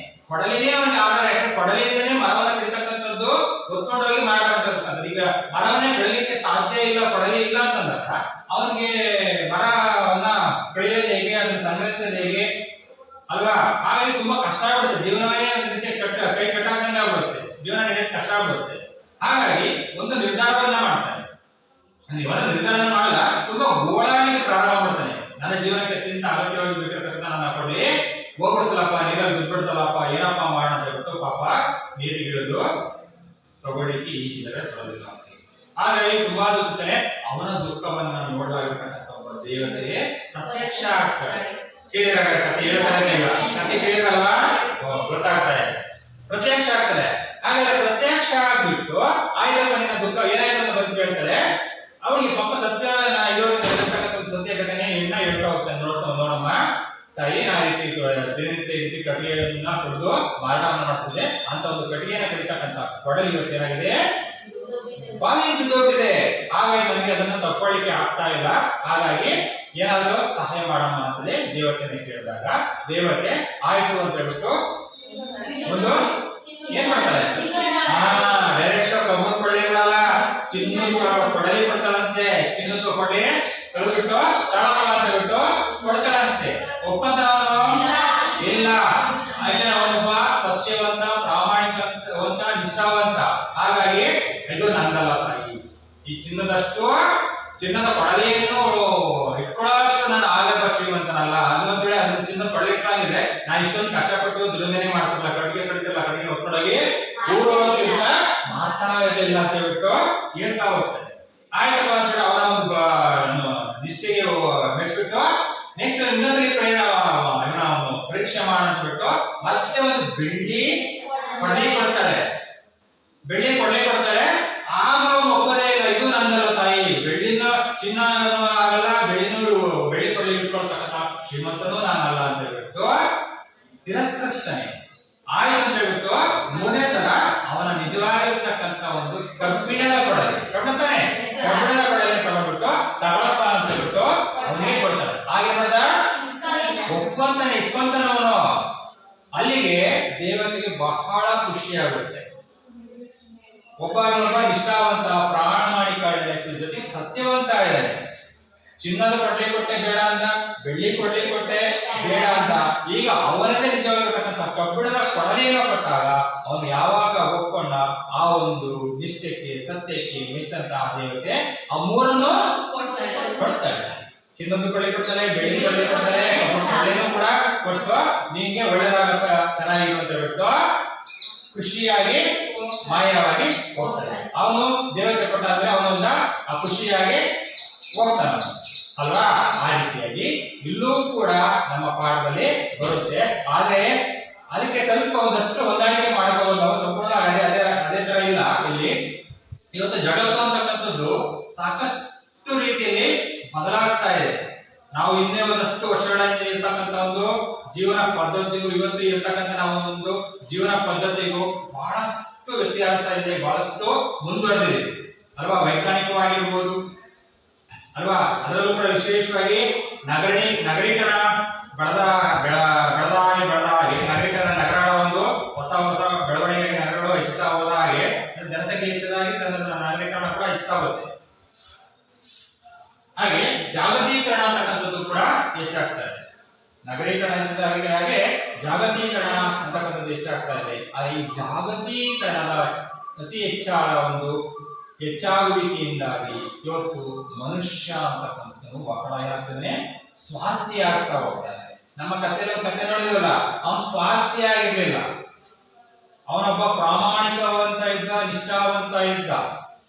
ಕೊಡಲಿನೇ ಅವನಿಗೆ ಆಧಾರ. ಯಾಕಂದ್ರೆ ಕೊಡಲಿಯಿಂದನೇ ಮರವನ್ನು ಕಡಿತಕ್ಕಂಥದ್ದು ಹೊತ್ಕೊಂಡೋಗಿ ಮಾಡತಕ್ಕಂಥದ್ದು. ಈಗ ಮರವನ್ನೇ ಬೆಳಲಿಕ್ಕೆ ಸಾಧ್ಯ ಇಲ್ಲ, ಕೊಡಲಿ ಇಲ್ಲ ಅಂತಂದಾಗ ಅವನಿಗೆ ಮರವನ್ನ ಕಡಿಯೋದು ಹೇಗೆ, ಅದನ್ನ ಸಂಗ್ರಹಿಸೋದು ಹೇಗೆ ಅಲ್ವಾ? ಹಾಗಾಗಿ ತುಂಬಾ ಕಷ್ಟ ಆಗ್ಬಿಡುತ್ತೆ. ಜೀವನವೇ ಒಂದು ರೀತಿ ಕೈ ಕಟ್ಟಾಕಂಗೆ ಆಗ್ಬಿಡುತ್ತೆ. ಜೀವನ ನಡೆಯೋದು ಕಷ್ಟ ಆಗ್ಬಿಡುತ್ತೆ. ಹಾಗಾಗಿ ಒಂದು ನಿರ್ಧಾರವನ್ನ ಮಾಡ್ತಾನೆ. ನಿರ್ಧಾರ ಮಾಡಲ್ಲ, ತುಂಬಾ ಗೋಳಾಡಲಿಕ್ಕೆ ಪ್ರಾರಂಭ ಮಾಡ್ತಾನೆ. ನನ್ನ ಜೀವನಕ್ಕೆ ಅತ್ಯಂತ ಅಗತ್ಯವಾಗಿ ಬೇಕಿರ್ತಕ್ಕಂಥ ನನ್ನ ಕೊಡಲಿ ಹೋಗ್ಬಿಡ್ತಲ್ಲಪ್ಪ, ನೀರಲ್ಲಿ ಬಿದ್ಬಿಡ್ತಲ್ಲಪ್ಪ, ಏನಪ್ಪಾ ಮಾಡೋಣ ಅಂತ ಹೇಳ್ಬಿಟ್ಟು ಪಾಪ ನೀರಿಗೆ ಇಳಿದು ತಗೊಳ್ಳಿಕ್ಕೆ ಈಜಿದರೆ ಬರೋದಿಲ್ಲ. ಹಾಗಾಗಿ ತುಂಬಾ ದುಃಖಿಸ್ತಾನೆ. ಅವನ ದುಃಖವನ್ನ ನೋಡಲಾಗಿರ್ತಕ್ಕಂಥ ಒಬ್ಬ ದೇವತೆಗೆ ಪ್ರತ್ಯಕ್ಷ ಆಗ್ತಾರೆ. ಕೇಳಿದಾಗ ಕಥೆ ಹೇಳ್ತಾರೆ, ಕಥೆ ಕೇಳಿರಲ್ವಾ? ಗೊತ್ತಾಗ್ತಾ ಇದೆ, ಪ್ರತ್ಯಕ್ಷ ಆಗ್ತದೆ. ಹಾಗಾದ್ರೆ ಪ್ರತ್ಯಕ್ಷ ಆಗ್ಬಿಟ್ಟು ಆಯ್ತಪ್ಪ ನಿನ್ನ ದುಃಖ ಏನಾಯ್ತು ಅಂತ ಬಂದು ಕೇಳ್ತಾರೆ. ಅವನಿಗೆ ಪಾಪ ಸತ್ಯ ಸತ್ಯ ಘಟನೆ ಹೇಳ್ತಾ ಹೋಗ್ತಾನೆ. ನೋಡಮ್ಮ ತಾಯಿ, ನಾ ದಿನನಿತ್ಯ ರೀತಿ ಕಟ್ಟಿಗೆಯನ್ನ ಕೊಡದು ಮಾರಾಟವನ್ನು ಮಾಡ್ತಿದ್ದೆ ಅಂತ ಒಂದು ಕಟ್ಟಿಗೆಯನ್ನ ಕಡಿತಕ್ಕಂತ ಕೊಡಲಿ ಇವತ್ತು ಏನಾಗಿದೆ, ಬಾವಿ ಬಿದ್ದೋಗಿದೆ. ಹಾಗಾಗಿ ನನಗೆ ಅದನ್ನ ತಕ್ಕೊಳ್ಳಿಕ್ಕೆ ಆಗ್ತಾ ಇಲ್ಲ. ಹಾಗಾಗಿ ಏನಾದರೂ ಸಹಾಯ ಮಾಡಮ್ಮ ಅಂತಲೇ ದೇವತೆನ ಕೇಳಿದಾಗ ದೇವತೆ ಆಯ್ತು ಅಂತ ಹೇಳ್ಬಿಟ್ಟು ಒಂದು ಏನ್ ಮಾಡ್ತಾರೆ, ಡೈರೆಕ್ಟ್ ಕಬ್ಬು ಕೊಳ್ಳಿ ಬಿಡಲ್ಲ, ಚಿನ್ನದ ಕೊಡಲಿ ಕೊಡ್ತಾಳಂತೆ. ಚಿನ್ನದ ಕೊಡಲಿ ತೆಗೆದ್ಬಿಟ್ಟು ತಳಕ ಅಂತ ಹೇಳ್ಬಿಟ್ಟು ಕೊಡ್ತಾಳಂತೆ. ಒಪ್ಪಂತಾರ ಇಲ್ಲ. ಆಯ್ತಾ? ಅವನೊಬ್ಬ ಸತ್ಯವಂತ, ಪ್ರಾಮಾಣಿಕವಂತ, ನಿಷ್ಠಾವಂತ. ಹಾಗಾಗಿ ಇದು ನಂದಲ್ಲ ತಾಯಿ, ಈ ಚಿನ್ನದ ಕೊಡಲಿಯನ್ನು ಇಟ್ಕೊಳ್ಳೋಷ್ಟು ನಾನು ಆಗದ ಶ್ರೀಮಂತನಲ್ಲ. ಅದೊಂದು ವೇಳೆ ಅದನ್ನ ಚಿನ್ನದ ಕೊಡಲಿ ಇಟ್ಕೊಂಡಿದ್ರೆ ನಾನು ಇಷ್ಟೊಂದು ಕಷ್ಟಪಟ್ಟು ದುಡಿಮೆನೆ ಮಾಡ್ತಿಲ್ಲ, ಕಟ್ಟಿಗೆ ಕಡಿತಿಲ್ಲ, ಕಟ್ಟಿಗೆ ಹೊತ್ಕೊಂಡೋಗಿ ಊರೋದ್ರಿಂದ ಮಾತಾಡೋದಿಲ್ಲ ಅಂತ ಹೇಳ್ಬಿಟ್ಟು ಹೇಳ್ತಾ ಹೋಗ್ತಾರೆ. ಆಯ್ತಪ್ಪ ಅಂತ ಅವನ ಒಂದು ನಿಷ್ಠೆಗೆ ಮೆಚ್ಚಿಬಿಟ್ಟು ನೆಕ್ಸ್ಟ್ ಇನ್ನೊಂದ್ಸರಿ ಪರೀಕ್ಷೆ ಅಂತ ಬಿಟ್ಟು ಮತ್ತೆ ಒಂದು ಬೆಳ್ಳಿ ಕೊಡಲಿ ಕೊಡ್ತಾಳೆ. ಬೆಳ್ಳಿ ಕೊಡಲಿ ಕೊಡ್ತಾಳೆ. ಆಗ ಒಪ್ಪದೇ ಇಲ್ಲ, ಇದು ನಂದಲ್ಲ ತಾಯಿ, ಬೆಳ್ಳಿನ ಚಿನ್ನ ಆಗಲ್ಲ, ಬೆಳ್ಳಿ ಕೊಡಲಿ ಇಟ್ಕೊಳ್ತಕ್ಕಂಥ ಶ್ರೀಮಂತನೂ ನಾನಲ್ಲ ಅಂತ ಹೇಳ್ಬಿಟ್ಟು ತಿರಸ್ಕರಿಸ್ತಾನೆ. ಆಯ್ತು ಅಂತ ಹೇಳ್ಬಿಟ್ಟು ಮೂರನೇ ಸಲ ಅವನ ನಿಜವಾಗಿರ್ತಕ್ಕಂಥ ಒಂದು ಕಬ್ಬಿಣದ ಕೊಡಲಿ ಕಬ್ಬಿಣತಾನೆ, ಕಬ್ಬಿಣದ ಕೊಡಲಿ ತಗೊಂಡ್ಬಿಟ್ಟು ತಗೊಳಪ್ಪ ಅಂತ ಹೇಳ್ಬಿಟ್ಟು ಅವನಿಗೆ ಕೊಡ್ತಾನೆ. ಹಾಗೆ ಮಾಡಿದ ಒಪ್ಪಂತಾನೆ, ಇಸ್ಕೊಂತಾನವನು. ಅಲ್ಲಿಗೆ ದೇವತೆಗೆ ಬಹಳ ಖುಷಿಯಾಗುತ್ತೆ. ಒಬ್ಬ ನಿಷ್ಠಾವಂತ, ಪ್ರಾಮಾಣಿಕ ಇದ್ದಾನೆ, ಜೊತೆ ಸತ್ಯವಂತ ಇದ್ದಾನೆ. ಚಿನ್ನದ ಕೊಡ್ಲಿ ಕೊಟ್ಟೆ ಬೇಡ ಅಂತ, ಬೆಳ್ಳಿ ಕೊಡ್ಲಿ ಕೊಟ್ಟೆ ಬೇಡ ಅಂತ, ಈಗ ಅವನದೇ ನಿಜವಾಗಿರತಕ್ಕಂಥ ಕಬ್ಬಿಣದ ಕೊಡಲಿಯನ್ನು ಕೊಟ್ಟಾಗ ಅವನು ಯಾವಾಗ ಒಪ್ಕೊಂಡ ಆ ಒಂದು ನಿಷ್ಠೆಗೆ, ಸತ್ಯಕ್ಕೆ ಮೆಚ್ಚಂತ ದೇವತೆ ಆ ಮೂರನ್ನು ಕೊಡ್ತಾಳೆ. ಚಿನ್ನದ ಕೊಡಲಿ ಕೊಡ್ತಾಳೆ, ಬೆಳ್ಳಿ ಕೊಡಲಿ ಕೊಡ್ತಾಳೆ, ಕಬ್ಬಿಣ ಕೊಡಲಿನೂ ಕೂಡ ಕೊಟ್ಟು ನಿಂಗೆ ಒಳ್ಳೆದಾಗಪ್ಪ, ಚೆನ್ನಾಗಿರು ಅಂತ ಹೇಳ್ಬಿಟ್ಟು ಖುಷಿಯಾಗಿ ಮಾಯವಾಗಿ ಹೋಗ್ತಾನೆ. ಅವನು ದೇವತೆ ಕೊಟ್ಟಾದ್ರೆ ಅವನೊಂದ ಆ ಖುಷಿಯಾಗಿ ಹೋಗ್ತಾನೆ ಅಲ್ವಾ? ಆ ರೀತಿಯಾಗಿ ಇಲ್ಲೂ ಕೂಡ ನಮ್ಮ ಪಾಠದಲ್ಲಿ ಬರುತ್ತೆ. ಆದ್ರೆ ಅದಕ್ಕೆ ಸ್ವಲ್ಪ ಒಂದಷ್ಟು ಹೊಂದಾಣಿಕೆ ಮಾಡಬಹುದು ನಾವು. ಸಂಪೂರ್ಣ ಅದೇ ತರ ಇಲ್ಲ. ಇಲ್ಲಿ ಇವತ್ತು ಜಗತ್ತು ಅಂತಕ್ಕಂಥದ್ದು ಸಾಕಷ್ಟು ರೀತಿಯಲ್ಲಿ ಬದಲಾಗ್ತಾ ಇದೆ. ನಾವು ಇನ್ನೇ ಒಂದಷ್ಟು ವರ್ಷಗಳಿಂದ ಇರ್ತಕ್ಕಂಥ ಒಂದು ಜೀವನ ಪದ್ಧತಿಗೂ ಇವತ್ತು ಇರ್ತಕ್ಕಂಥ ನಾವು ಒಂದು ಜೀವನ ಪದ್ಧತಿಗೂ ಬಹಳಷ್ಟು ವ್ಯತ್ಯಾಸ ಇದೆ, ಬಹಳಷ್ಟು ಮುಂದುವರೆದಿದೆ ಅಲ್ವಾ? ವೈಜ್ಞಾನಿಕವಾಗಿರ್ಬೋದು ಅಲ್ವಾ? ಅದರಲ್ಲೂ ಕೂಡ ವಿಶೇಷವಾಗಿ ನಗರೀಕರಣ ಬೆಳೆದಾಗಿ ನಗರಗಳ ಒಂದು ಹೊಸ ಬೆಳವಣಿಗೆ, ನಗರಗಳು ಹೆಚ್ಚುತ್ತಾ ಹೋದ ಹಾಗೆ ಜನಸಂಖ್ಯೆ ಹೆಚ್ಚಾಗಿ ನಗರೀಕರಣ ಕೂಡ ಹೆಚ್ಚುತ್ತಾ ಹೋಗುತ್ತೆ. ಹಾಗೆ ಜಾಗತೀಕರಣ ಅಂತಕ್ಕಂಥದ್ದು ಕೂಡ ಹೆಚ್ಚಾಗ್ತಾ ಇದೆ. ನಗರೀಕರಣ ಹೆಚ್ಚಾದ ಹಾಗೆ ಜಾಗತೀಕರಣ ಅಂತಕ್ಕಂಥದ್ದು ಹೆಚ್ಚಾಗ್ತಾ ಇದೆ. ಈ ಜಾಗತೀಕರಣದ ಅತಿ ಹೆಚ್ಚಾದ ಒಂದು ಹೆಚ್ಚಾಗುವಿಕೆಯಿಂದಾಗಿ ಇವತ್ತು ಮನುಷ್ಯ ಅಂತಕ್ಕಂಥದ್ದು ಬಹಳ ಏನಾಗ್ತದೆ, ಸ್ವಾರ್ಥಿ ಆಗ್ತಾ ಹೋಗ್ತಾನೆ. ನಮ್ಮ ಕತೆ ನೋಡಿದ್ರಲ್ಲ, ಅವನು ಸ್ವಾರ್ಥಿಯಾಗಿರ್ಲಿಲ್ಲ. ಅವನೊಬ್ಬ ಪ್ರಾಮಾಣಿಕವಂತ ಇದ್ದ, ನಿಷ್ಠಾವಂತ ಇದ್ದ,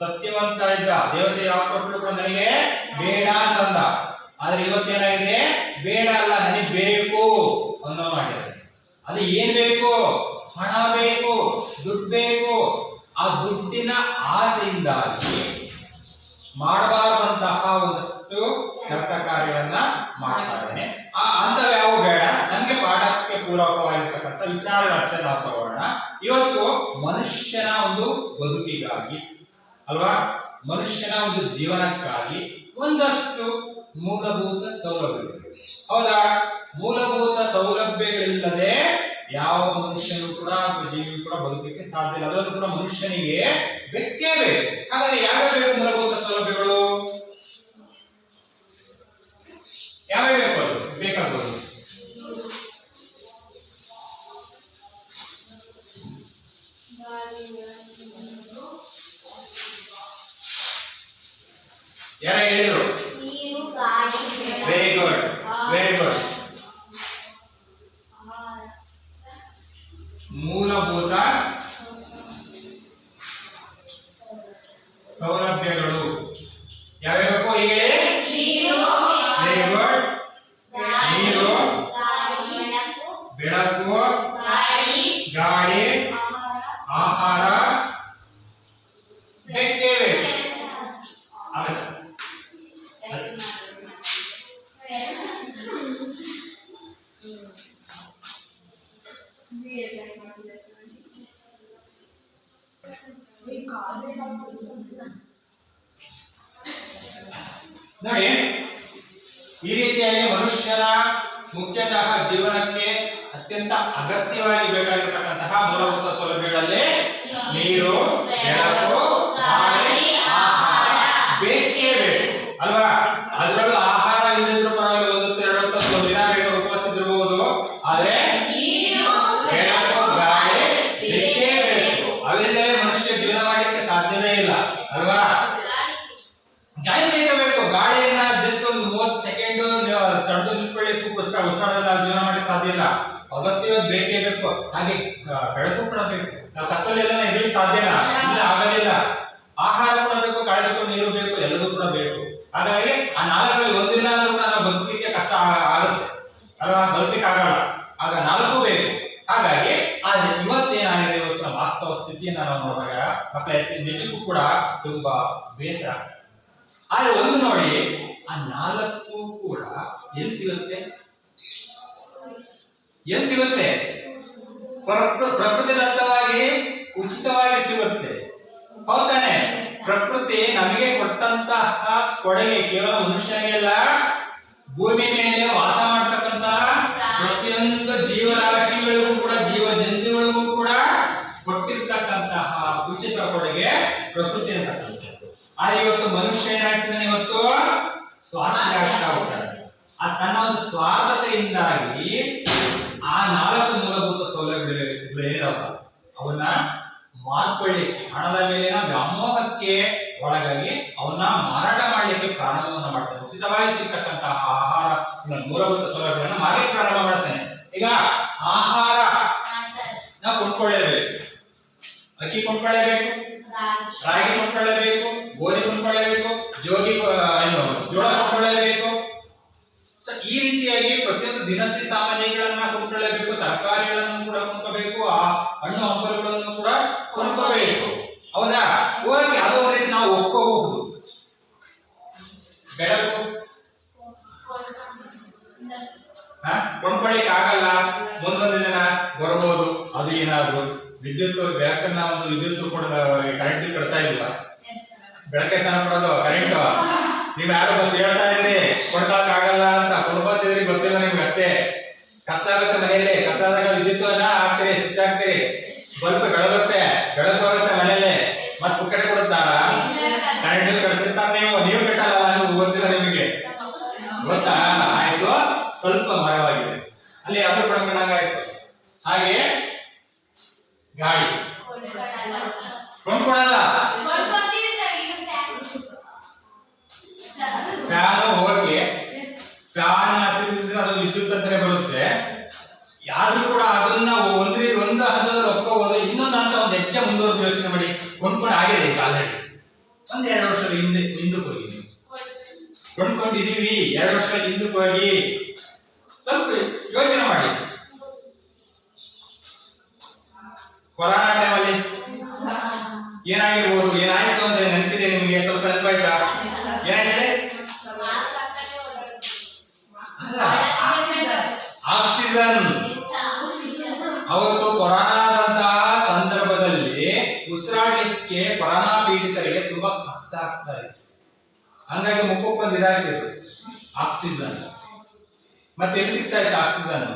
ಸತ್ಯವಂತ ಇದ್ದ. ದೇವತೆ ಯಾವ ಕೊಟ್ಟರು ಕೂಡ ನನಗೆ ಬೇಡ ಅಂತಂದ. ಆದ್ರೆ ಇವತ್ತೇನಾಗಿದೆ, ಬೇಡ ಅಲ್ಲ, ನನಗೆ ಬೇಕು ಅನ್ನೋ ಮಾಡಿದ್ದಾರೆ. ಅದು ಏನ್ ಬೇಕು? ಹಣ ಬೇಕು, ದುಡ್ಡು ಬೇಕು. ಆ ದುಡ್ಡಿನ ಆಸೆಯಿಂದಾಗಿ ಮಾಡಬಾರದಂತಹ ಒಂದಷ್ಟು ಕೆಲಸ ಕಾರ್ಯಗಳನ್ನ ಮಾಡ್ತಾ ಇದ್ದೇನೆ. ಅಂತವ್ಯಾವು ಬೇಡ, ನನ್ಗೆ ವಿಚಾರಗಳಷ್ಟೇ ನಾವು ತಗೋಣ. ಇವತ್ತು ಮನುಷ್ಯನ ಒಂದು ಬದುಕಿಗಾಗಿ ಅಲ್ವಾ, ಮನುಷ್ಯನ ಒಂದು ಜೀವನಕ್ಕಾಗಿ ಒಂದಷ್ಟು ಮೂಲಭೂತ ಸೌಲಭ್ಯಗಳು, ಹೌದಾ? ಮೂಲಭೂತ ಸೌಲಭ್ಯಗಳಿಲ್ಲದೆ ಯಾವ ಮನುಷ್ಯನು ಕೂಡ ಜೀವಿ ಕೂಡ ಬದುಕಲಿಕ್ಕೆ ಸಾಧ್ಯ ಇಲ್ಲ. ಅದರಲ್ಲೂ ಕೂಡ ಮನುಷ್ಯನಿಗೆ ಬೇಕೇ ಬೇಕು. ಹಾಗಾದ್ರೆ ಯಾವ್ಯಾವ ಬೇಕು ಮೂಲಭೂತ ಸೌಲಭ್ಯಗಳು? ಯಾವ ಬೇಕು ಅದು ಬೇಕಾಗೋದು? ಯಾರ ಹೇಳಿದ್ರು? Very good, very good. ಮೂಲಭೂತ ಸೌಲಭ್ಯಗಳು ಯಾವ್ಯಾವ ಹೇಳಿ? Very good. ನೀರು, ಬೆಳಕು, ಗಾಳಿ, ಆಹಾರ ಬೇಕೇ ಬೇಕು. ನೋಡಿ, ಈ ರೀತಿಯಾಗಿ ಮನುಷ್ಯನ ಮುಖ್ಯತಃ ಜೀವನಕ್ಕೆ ಅತ್ಯಂತ ಅಗತ್ಯವಾಗಿ ಬೇಕಾಗಿರತಕ್ಕಂತಹ ಮೂಲಭೂತ ಸೌಲಭ್ಯಗಳಲ್ಲಿ ನೀರು, ಬೆಳಕು, ಗಾಳಿ, ಆಹಾರ ಬೇಕೇ ಬೇಕು ಅಲ್ವಾ? ಅದರಲ್ಲೂ ಆಹಾರ ಇಲ್ಲದಿದ್ರೂ ಪರವಾಗಿಲ್ಲ, ಒಂದು ಎರಡು ಹೊತ್ತು ಒಂದು ದಿನ ಬೇಕಾದ್ರೂ ಉಪವಾಸ ಇದ್ದಿರಬಹುದು, ಆದ್ರೆ ಬೆಳಕು, ಗಾಳಿ ಬೇಕೇ ಬೇಕು. ಅವಿಲ್ಲದೆ ಮನುಷ್ಯ ಜೀವನ ಮಾಡಲಿಕ್ಕೆ ಸಾಧ್ಯವೇ ಇಲ್ಲ ಅಲ್ವಾ? ಗಾಳಿ ಬೇಕೇ ಬೇಕು. ಗಾಳಿಯನ್ನ ಜಸ್ಟ್ ಒಂದು 30 ಸೆಕೆಂಡ್ ತಡೆದು ನಿಂತ್ಕೊಳ್ಳಿಕ್ಕೆ ಉಸಿರಾಡೋದ್ರಲ್ಲಿ ನಾವು ಜೀವನ ಮಾಡಲಿಕ್ಕೆ ಸಾಧ್ಯ ಇಲ್ಲ. ಅಗತ್ಯ ಬೇಕೇ ಬೇಕು. ಹಾಗೆ ಬೆಳಕು ಕೂಡ ಬೇಕು. ನಾವು ಕತ್ತಲೆಲ್ಲ ಇರಲಿಕ್ಕೆ ಸಾಧ್ಯನಾ? ಇಲ್ಲ, ಆಗೋದಿಲ್ಲ. ಆಹಾರ ಕೂಡ ಬೇಕು, ಗಾಳಿ ಬೇಕು, ನೀರು ಬೇಕು, ಎಲ್ಲದೂ ಕೂಡ ಬೇಕು. ಹಾಗಾಗಿ ಆ ನಾಲ್ಕರಲ್ಲಿ ಒಂದಿಲ್ಲ ಅಂದ್ರೂ ಕೂಡ ನಾವು ಬದುಕಲಿಕ್ಕೆ ಕಷ್ಟ ಆಗುತ್ತೆ ಅಲ್ವಾ? ಬದುಕಲಿಕ್ಕೆ ಆಗಲ್ಲ. ಆಗ ನಾಲ್ಕು ಬೇಕು. ಹಾಗಾಗಿ ಆದ್ರೆ ಇವತ್ತೇನಾಗಿದೆ, ಇವತ್ತಿನ ವಾಸ್ತವ ಸ್ಥಿತಿಯನ್ನ ನಾವು ನೋಡಿದಾಗ ಮಕ್ಕಳ ನಿಜಕ್ಕೂ ಕೂಡ ತುಂಬಾ ಬೇಸರ. ಆದ್ರೆ ಒಂದು ನೋಡಿ, ಆ ನಾಲ್ಕು ಕೂಡ ಎಲ್ಲಿ ಸಿಗುತ್ತೆ? ಎಲ್ಲಿ ಸಿಗುತ್ತೆ? ಪ್ರಕೃತಿದತ್ತವಾಗಿ ಉಚಿತವಾಗಿ ಸಿಗುತ್ತೆ, ಹೌದಾನೆ? ಪ್ರಕೃತಿ ನಮಗೆ ಕೊಟ್ಟಂತಹ ಕೊಡುಗೆ ಕೇವಲ ಮನುಷ್ಯನಿಗೆಲ್ಲ, ಭೂಮಿ ಮೇಲೆ ವಾಸ ಮಾಡ್ತಕ್ಕಂತಹ ಪ್ರತಿಯೊಂದು ಜೀವರಾಶಿಗಳಿಗೂ ಕೂಡ, ಜೀವ ಜಂತುಗಳಿಗೂ ಕೂಡ ಕೊಟ್ಟಿರ್ತಕ್ಕಂತಹ ಉಚಿತ ಕೊಡುಗೆ ಪ್ರಕೃತಿ ಅಂತಕ್ಕಂಥದ್ದು. ಆದ್ರೆ ಇವತ್ತು ಮನುಷ್ಯ ಏನಾಗ್ತಿದ್ದಾನೆ? ಇವತ್ತು ಸ್ವಾರ್ಥಿ ಆಗ್ತಾ ಹೋಗ್ತಾನೆ. ಆ ತನ್ನ ಒಂದು ಸ್ವಾರ್ಥತೆಯಿಂದಾಗಿ ಆ ನಾಲ್ಕು ಮೂಲಭೂತ ಸೌಲಭ್ಯಗಳು ಏನಿದಾವ ಅವನ್ನ ಮಾರ್ಕೊಳ್ಳಿಕ್ಕೆ, ಹಣದ ಮೇಲಿನ ವ್ಯಾಮೋಹಕ್ಕೆ ಒಳಗಾಗಿ ಅವನ್ನ ಮಾರಾಟ ಮಾಡಲಿಕ್ಕೆ ಪ್ರಾರಂಭವನ್ನ ಮಾಡ್ತಾನೆ. ಉಚಿತವಾಗಿ ಸಿಗ್ತಕ್ಕಂತಹ ಆಹಾರ ಮೂಲಭೂತ ಸೌಲಭ್ಯಗಳನ್ನ ಮಾರಲಿಕ್ಕೆ ಪ್ರಾರಂಭ ಮಾಡ್ತಾನೆ. ಈಗ ಆಹಾರ ನಾವು ಕೊಂಡ್ಕೊಳ್ಳೇಬೇಕು, ಅಕ್ಕಿ ಕೊಂಡ್ಕೊಳ್ಳೇಬೇಕು, ರಾಗಿ ಕೊಂಡ್ಕೊಳ್ಳೇಬೇಕು, ಗೋಧಿ ಕೊಂಡ್ಕೊಳ್ಳೇಬೇಕು, ಜೋಳ ಕೊಂಡ್ಕೊಳ್ಳೇಬೇಕು. ಈ ರೀತಿಯಾಗಿ ಪ್ರತಿಯೊಂದು ದಿನಸಿ ಸಾಮಾನ್ಯಗಳನ್ನ ಕೊಂಡ್ಕೊಳ್ಳೇಬೇಕು, ತರಕಾರಿಗಳನ್ನು ಕೂಡ ಕೊಂಡ್ಕೋಬೇಕು, ಆ ಹಣ್ಣು ಹಂಪಲುಗಳನ್ನು ಕೂಡ ಕೊಂಡ್ಕೋಬೇಕು, ಹೌದಾ? ಹೋಗಿ ಯಾವುದೋ ರೀತಿ ನಾವು ಒಪ್ಕೋಬಹುದು. ಬೆಳಕು ಕೊಂಡ್ಕೊಳ್ಳಿಕ್ಕೆ ಆಗಲ್ಲ, ಮುಂದೊಂದು ದಿನ ಬರ್ಬೋದು. ಅದು ಏನಾದ್ರು ವಿದ್ಯುತ್ ಬೆಳಕನ್ನ ಒಂದು ವಿದ್ಯುತ್ ಕೂಡ ಕರೆಂಟ್ ಕೊಡ್ತಾ ಇಲ್ವಾ? ಬೆಳಕೆ ತನ ಕೊಡೋದು ಕರೆಂಟ್. ನೀವ್ ಯಾರು ಹೇಳ್ತಾ ಇದ್ರಿ ಕೊಡ್ಕೊಳಕ್ ಆಗಲ್ಲ ಅಂತ, ಕೊಡ್ಕೋತಿದ್ರಿ ಗೊತ್ತಿಲ್ಲ ನಿಮ್ಗೆ ಅಷ್ಟೇ. ಕತ್ತಾಗುತ್ತೆ ಮನೆಯಲ್ಲಿ, ಕತ್ತಾದಾಗ ವಿದ್ಯುತ್ ಹಾಕ್ತೀರಿ, ಸ್ವಿಚ್ ಹಾಕ್ತೀರಿ, ಬಲ್ಬ್ ಬೆಳಗುತ್ತೆ, ಬೆಳಕು ಹೋಗುತ್ತೆ ಮನೆಯಲ್ಲಿ, ಮತ್ ಪುಕ್ಕಟೆ ಕೊಡುತ್ತಾರ? ಕರೆಂಟ್ ಬಿಲ್ ಕಟ್ತಿರ್ತಾರ. ನೀವು ಕಟ್ಟಲ್ಲ, ನೀವು ಗೊತ್ತಿಲ್ಲ ನಿಮಗೆ, ಗೊತ್ತಾ? ಆಯ್ತು, ಸ್ವಲ್ಪ ಮರವಾಗಿದೆ ಅಲ್ಲಿ ಅದು ಕೊಡ್ಕೊಂಡಂಗಾಯ್ತು. ಹಾಗೆ ಗಾಳಿ ಕೊಂಡ್ಕೊಳಲ್ಲ. ಫ್ಯಾನ್ ಹೋಗಿ ಫ್ಯಾನ್ ಹತ್ತಿರ ಅದು ವಿದ್ಯುತ್ ಅಂತಾನೆ ಬರುತ್ತೆ. ಯಾರು ಕೂಡ ಅದನ್ನ ಒಂದು ಹಂತದಲ್ಲಿ ಒಪ್ಕೋಬಹುದು. ಇನ್ನೊಂದು ಹಂತ ಒಂದು ಹೆಚ್ಚು ಮುಂದುವರೆದು ಯೋಚನೆ ಮಾಡಿ, ಕೊಂಡ್ಕೊಂಡು ಆಗಿದೆ ಈಗ ಆಲ್ರೆಡಿ. 1-2 ವರ್ಷದ ಹಿಂದಕ್ಕೆ ಹೋಗಿ ನೀವು ಕೊಂಡ್ಕೊಂಡಿದೀವಿ. 2 ವರ್ಷದ ಹಿಂದಕ್ಕೆ ಹೋಗಿ ಸ್ವಲ್ಪ ಯೋಚನೆ ಮಾಡಿ. ಕೊರೋನಾ ಟೈಮಲ್ಲಿ ಏನಾಗಿರ್ಬೋದು, ಏನಾಯ್ತು ಅಂತ ನೆನಪಿದೆ ನಿಮಗೆ? ಸ್ವಲ್ಪ ನೆನಪಾಯ್ತಾ? ಏನಾಗಿದೆ? ಆಕ್ಸಿಜನ್ ಅವತ್ತು ಕೊರೋನಾದಂತಹ ಸಂದರ್ಭದಲ್ಲಿ ಉಸಿರಾಡಲಿಕ್ಕೆ ಕೊರೋನಾ ಪೀಡಿತರಿಗೆ ತುಂಬಾ ಕಷ್ಟ ಆಗ್ತಾ ಇದೆ. ಹಂಗಾಗಿ ಮುಖಕ್ಕೊಂದು ಇದಾಗ್ತಿದ್ರು ಆಕ್ಸಿಜನ್. ಮತ್ತೆ ಎಲ್ಲಿ ಸಿಗ್ತಾ ಇತ್ತು ಆಕ್ಸಿಜನ್?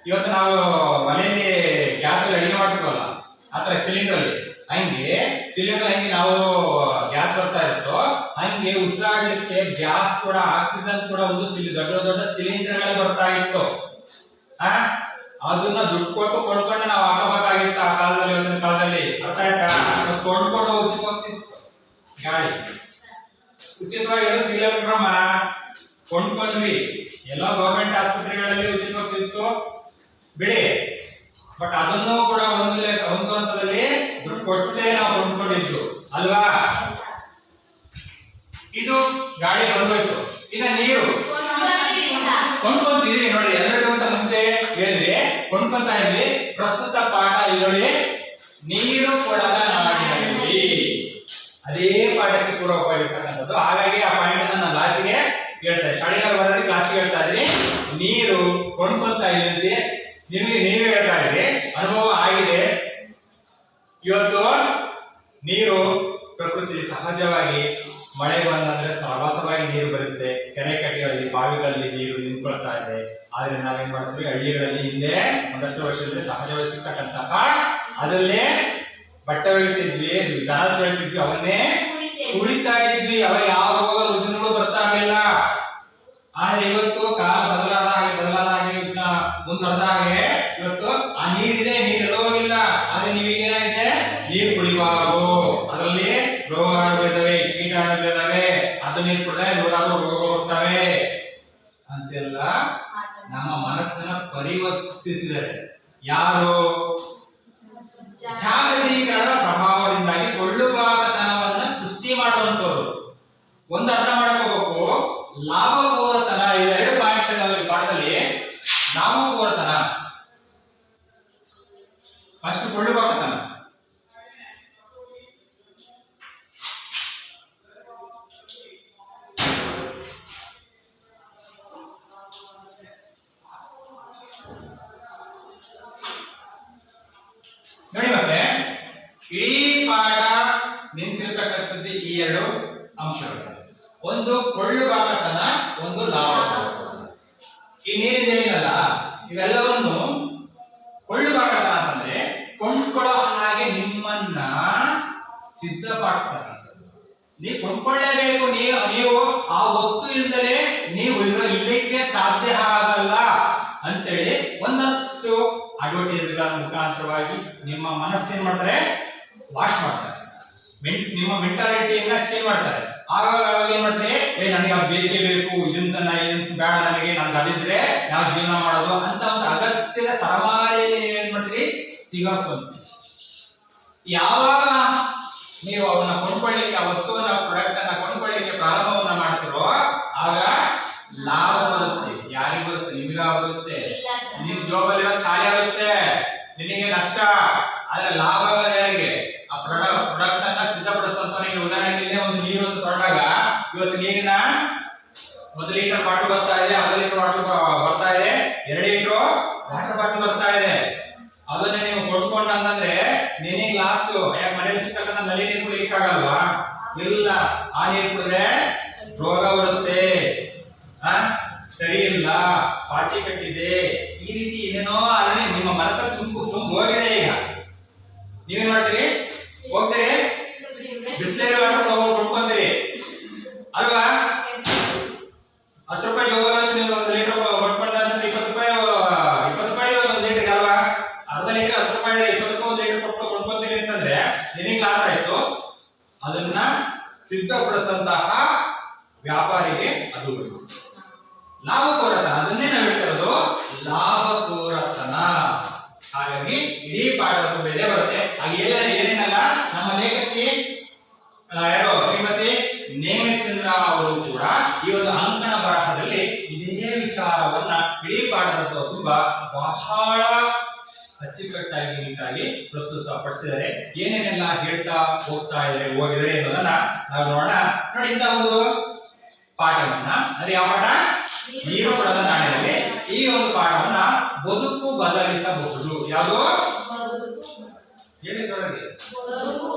ಇವತ್ತು ನಾವು ಮನೆಯಲ್ಲಿ ಗ್ಯಾಸ್ ಅಲ್ಲಿ ಅಡಿಗೆ ಮಾಡ್ತೀವಲ್ಲ ಆತರ ಸಿಲಿಂಡರ್ ಅಲ್ಲಿ, ಹಂಗೆ ಸಿಲಿಂಡರ್ ಹಂಗೆ ನಾವು ಗ್ಯಾಸ್ ಬರ್ತಾ ಇರುತ್ತೋ ಹಂಗೆ ಉಸಿರಾಡಲಿಕ್ಕೆ ಗ್ಯಾಸ್ ಕೂಡ ಆಕ್ಸಿಜನ್ ಕೂಡ ಒಂದು ದೊಡ್ಡ ದೊಡ್ಡ ಸಿಲಿಂಡರ್ ಗಳಲ್ಲಿ ಬರ್ತಾ ಇತ್ತು. ಅದನ್ನ ದುಡ್ಡು ಕೊಟ್ಟು ಕೊಂಡ್ಕೊಂಡು ನಾವು ಹಾಕಬೇಕಾಗಿತ್ತು ಆ ಕಾಲದಲ್ಲಿ, ಇವತ್ತಿನ ಕಾಲದಲ್ಲಿ. ಅರ್ಥ ಆಯ್ತಾ? ಕೊಂಡ್ಕೊಂಡು ಉಚಿತವಾಗಿ ಸಿಕ್ತು ಗಾಳಿ, ಉಚಿತವಾಗಿ ಎಲ್ಲ ಸಿಗ್ಲಮ್ಮ ಕೊಂಡ್ಕೊಂಡ್ವಿ. ಎಲ್ಲ ಗೌರ್ಮೆಂಟ್ ಆಸ್ಪತ್ರೆಗಳಲ್ಲಿ ಉಚಿತವಾಗಿ ಸಿಕ್ತು ಬಿಡಿ. ಬಟ್ ಅದನ್ನು ಕೂಡ ಒಂದು ಹಂತದಲ್ಲಿ ದುಡ್ಡು ಕೊಟ್ಟೆ ನಾವು ಕೊಂಡ್ಕೊಂಡಿದ್ದು ಅಲ್ವಾ? ಇದು ಗಾಳಿ ಬಂದೋಯ್ತು. ಇನ್ನ ನೀರು ಕೊಂಡ್ಕೊಂತಿದ್ವಿ ನೋಡಿ. ಎಲ್ಲರಿಗಿಂತ ಮುಂಚೆ ಹೇಳಿದ್ರೆ ಕೊಂಡ್ಕೊಂತ ಇದ್ವಿ. ಪ್ರಸ್ತುತ ಪಾಠ ನೋಡಿ, ನೀರು ಕೊಡದ ನಾಡಿನಲ್ಲಿ. ಅದೇ ಪಾಠಕ್ಕೆ ಪೂರಕವಾಗಿರ್ತಕ್ಕಂಥದ್ದು. ಹಾಗಾಗಿ ಆ ಪಾಯಿಂಟ್ ನಾನು ಲಾಸ್ಟ್ಗೆ ಹೇಳ್ತಾ ಇದ್ದೀನಿ, ಶಾಲೆಗೆ ಬರೋದಕ್ಕೆ ಲಾಸ್ಟ್ಗೆ ಹೇಳ್ತಾ ಇದ್ದೀನಿ. ನೀರು ಕೊಂಡ್ಕೊಂತ ಇದ್ದಂತೆ ನಿಮಗೆ ನೀವೇ ಹೇಳ್ತಾ ಇದ್ರಿ, ಅನುಭವ ಆಗಿದೆ. ಇವತ್ತು ನೀರು ಪ್ರಕೃತಿ ಸಹಜವಾಗಿ ಮಳೆ ಬಂದಂದ್ರೆ ಸರಾಸವಾಗಿ ನೀರು ಬರುತ್ತೆ. ಕೆರೆ ಕಟ್ಟೆಗಳಲ್ಲಿ ಬಾವಿಗಳಲ್ಲಿ ನೀರು ನಿಂತ್ಕೊಳ್ತಾ ಇದೆ. ಆದ್ರೆ ನಾವೇನ್ ಮಾಡ್ತೀವಿ, ಹಳ್ಳಿಗಳಲ್ಲಿ ಹಿಂದೆ ಒಂದಷ್ಟು ವರ್ಷದಲ್ಲಿ ಸಹಜವಾಗಿ ಸಿಗ್ತಕ್ಕಂತಹ ಅದರಲ್ಲೇ ಬಟ್ಟೆ ಬೆಳಿತಿದ್ವಿ, ದನ ಬೆಳಿತಿದ್ವಿ, ಅವನ್ನೇ ಕುಡಿತಾ ಇದ್ವಿ. ಅವ ಯಾವ ರೋಗ ರುಜಿನಗಳು ಬರ್ತಾ ಇರಲಿಲ್ಲ. ಆದ್ರೆ ಇವತ್ತು ಕಾಲ ಬದಲಾದ ಹಾಗೆ ಮುಂದುವರೆದ ಹಾಗೆ ಇವತ್ತು ಆ ನೀರಿದೆ, ನೀರೆಲ್ಲೋ ಹೋಗಿಲ್ಲ. ಆದ್ರೆ ನೀವೀಗೇನಾಗಿದೆ, ನೀರು ಕುಡಿಬಾರದು, ಅದರಲ್ಲಿ ರೋಗಾಣುಗಳಿದ್ದಾವೆ, ಕೀಟಾಣುಗಳಿದ್ದಾವೆ, ಅದು ನೀರು ಕುಡಿದ್ರೆ ನೂರಾರು ರೋಗಗಳು ಬರ್ತವೆ ಅಂತೆಲ್ಲ ನಮ್ಮ ಮನಸ್ಸನ್ನ ಪರಿವರ್ತಿಸಿದ್ದಾರೆ. ಯಾರು? ಜಾಗತೀಕರಣದ ಪ್ರಭಾವದಿಂದಾಗಿ ಕೊಳ್ಳುಗಾರತನವನ್ನ ಸೃಷ್ಟಿ ಮಾಡುವಂತವರು. ಒಂದು ಅರ್ಥ ಮಾಡ್ಕೋಬೇಕು, ಲಾಭಕೋರತನ. ಇವೆರಡು ಪಾಠದಲ್ಲಿ ಲಾಭಕೋರತನ, ಫಸ್ಟ್ ಕೊಳ್ಳುಗಾರತನ. ನೋಡಿ ಮತ್ತೆ ಇಡೀ ಪಾಠ ನಿಂತಿರ್ತಕ್ಕಂಥದ್ದು ಈ ಎರಡು ಅಂಶಗಳು. ಒಂದು ಕೊಳ್ಳುಗಾರತನ, ಒಂದು ಲಾಭಕೋರತನ. ಈ ನೀರಿನ ಹೇಳಿದಲ್ಲ, ಇವೆಲ್ಲವನ್ನು ಕೊಳ್ಳುಗಾರತನ ಅಂತಂದ್ರೆ ಕೊಂಡ್ಕೊಳ್ಳೋ ಹಾಗೆ ನಿಮ್ಮನ್ನ ಸಿದ್ಧಪಡಿಸ್ತಕ್ಕಂಥದ್ದು. ನೀವು ಕೊಂಡ್ಕೊಳ್ಳೇಬೇಕು. ನೀವು ಆ ವಸ್ತು ಇಲ್ಲದೆ ನೀವು ಇರಲಿಕ್ಕೆ ಸಾಧ್ಯ ಆಗಲ್ಲ ಅಂತೇಳಿ ಒಂದಷ್ಟು ಅಡ್ವರ್ಟೈಸ್ಗಳ ಮುಖಾಂತರವಾಗಿ ನಿಮ್ಮ ಮನಸ್ಸೇನ್ ಮಾಡ್ತಾರೆ, ವಾಶ್ ಮಾಡ್ತಾರೆ. ನಿಮ್ಮ ಮೆಂಟಾಲಿಟಿಯನ್ನ ಚೇಂಜ್ ಮಾಡ್ತಾರೆ. ಆವಾಗ ಏನ್ ಮಾಡ್ತಾರೆ, ನನಗೆ ಅದು ಬೇಕೇ ಬೇಕು, ಇದನ್ನ ಬೇಡ, ನನಗೆ ನನ್ಗೆ ಅದಿದ್ರೆ ನಾವು ಜೀವನ ಮಾಡೋದು ಅಂತ ಒಂದು ಅಗತ್ಯದ ಸರಮಾರಿಯಲ್ಲಿ ಏನ್ ಮಾಡ್ತೀರಿ, ಸಿಗಾಕೊಂತೀವಿ. ಯಾವಾಗ ನೀವು ಅವನ್ನ ಕೊಂಡ್ಕೊಳ್ಳಿಕ್ಕೆ, ಆ ವಸ್ತುವನ್ನ ಪ್ರಾಡಕ್ಟ್ ಅನ್ನ ಕೊಂಡ್ಕೊಳ್ಳಿಕ್ಕೆ ಪ್ರಾರಂಭವನ್ನ ಮಾಡ್ತಿರೋ ಆಗ ಲಾಭ ಬರುತ್ತೆ. ಯಾರಿಗೆ ಬರುತ್ತೆ? ನಿಮಗಾಗುತ್ತೆ. ನಿಮ್ ಜೋಬಲ್ಲಿರೋ ಖಾಲಿ ಆಗುತ್ತೆ, ನಿನಗೆ ನಷ್ಟ. ಆದ್ರೆ ಲಾಭ ಯಾರಿಗೆ? ಆ ಪ್ರಾಡಕ್ಟ್ ಅನ್ನ ಸಿದ್ಧಪಡಿಸುವಂತವನಿಗೆ. ಉದಾಹರಣೆಗೆ ಒಂದು ನೀರು ತೊಗೊಂಡಾಗ ಇವತ್ತು ನೀರಿನ 1 ಲೀಟರ್ ಬಾಟಲ್ ಬರ್ತಾ ಇದೆ, ಅರ್ಧ ಲೀಟರ್ ಬಾಟಲ್ ಬರ್ತಾ ಇದೆ, 2 ಲೀಟರ್ ವಾಟರ್ ಬಾಟಲ್ ಬರ್ತಾ ಇದೆ. ಅದನ್ನ ನೀವು ಕೊಂಡ್ಕೊಂಡ ಅಂತಂದ್ರೆ ನಿನಗೆ ಲಾಸ್. ಯಾಕೆ? ಮನೇಲಿ ಸಿಗ್ತಕ್ಕಂಥ ನಲ್ಲಿ ನೀರು ಕುಡಿಯಕ್ಕಾಗಲ್ವಾ? ಇಲ್ಲ. ಆ ನೀರು ಕುಡಿದ್ರೆ ರೋಗ ಬರುತ್ತೆ, ಸರಿ ಇಲ್ಲ, ಪಾಚಿ ಕಟ್ಟಿದೆ, ಈ ರೀತಿ ಏನೇನೋ ಅಲ್ಲೇ ನಿಮ್ಮ ಮನಸ್ಸಲ್ಲಿ ತುಂಬ ಹೋಗಿದೆ. ಈಗ ನೀವೇನ್ ಮಾಡ್ತೀರಿ? ಹೋಗ್ತೀರಿ, ಬಿಸ್ಲೇರಿ ವಾಟರ್ ಕೊಂಡ್ಕೊಂತೀರಿ ಅಲ್ವಾ? 10 ರೂಪಾಯಿ ಜೋಗಲ್ಲಿ ನೀವು 1 ಲೀಟರ್ ಕೊಟ್ಕೊಂಡ್ರೆ 20 ರೂಪಾಯಿ 1 ಲೀಟರ್ಗೆ ಅಲ್ವಾ? ಅರ್ಧ ಲೀಟರ್ 10 ರೂಪಾಯಿ, 20 ರೂಪಾಯಿ 1 ಲೀಟರ್ ಕೊಟ್ಟು ಕೊಂಡ್ಕೊಂತೀರಿ ಅಂತಂದ್ರೆ ನಿನಗೆ ಲಾಸ್ ಆಯ್ತು. ಅದನ್ನ ಸಿದ್ಧಪಡಿಸಿದಂತಹ ವ್ಯಾಪಾರಿಗೆ ಅದು ಲಾಭಕೋರತನ. ಅದನ್ನೇ ನಾವು ಹೇಳ್ತಿರೋದು ಲಾಭಕೋರತನ. ಹಾಗಾಗಿ ಇಡೀ ಪಾಠದ ಬೆಲೆ ಬರುತ್ತೆ. ಹಾಗೆ ಏನೇನಲ್ಲ, ನಮ್ಮ ಲೇಖಕಿ ಯಾರೋ ಶ್ರೀಮತಿ ನೇಮಚಂದ್ರ ಅವರು ಕೂಡ ಈ ಒಂದು ಅಂಕಣ ಬರಹದಲ್ಲಿ ಇದೇ ವಿಚಾರವನ್ನ ಇಡೀ ಪಾಠದ ತುಂಬಾ ಬಹಳ ಅಚ್ಚುಕಟ್ಟಾಗಿ ನೀಟಾಗಿ ಪ್ರಸ್ತುತಪಡಿಸಿದ್ದಾರೆ. ಏನೇನೆಲ್ಲ ಹೇಳ್ತಾ ಹೋಗಿದ್ದಾರೆ ಅನ್ನೋದನ್ನ ನಾವು ನೋಡೋಣ. ನೋಡಿ, ಇಂಥ ಒಂದು ಪಾಠವನ್ನ, ಅಂದ್ರೆ ಯಾವ ಪಾಠ? ನೀರು ಕೊಡದ ನಾಣ್ಯದಲ್ಲಿ ಈ ಒಂದು ಪಾಠವನ್ನ ಬದುಕು ಬದಲಿಸಬಹುದು. ಯಾವುದು? ಹೇಳಿದೊಳಗೆ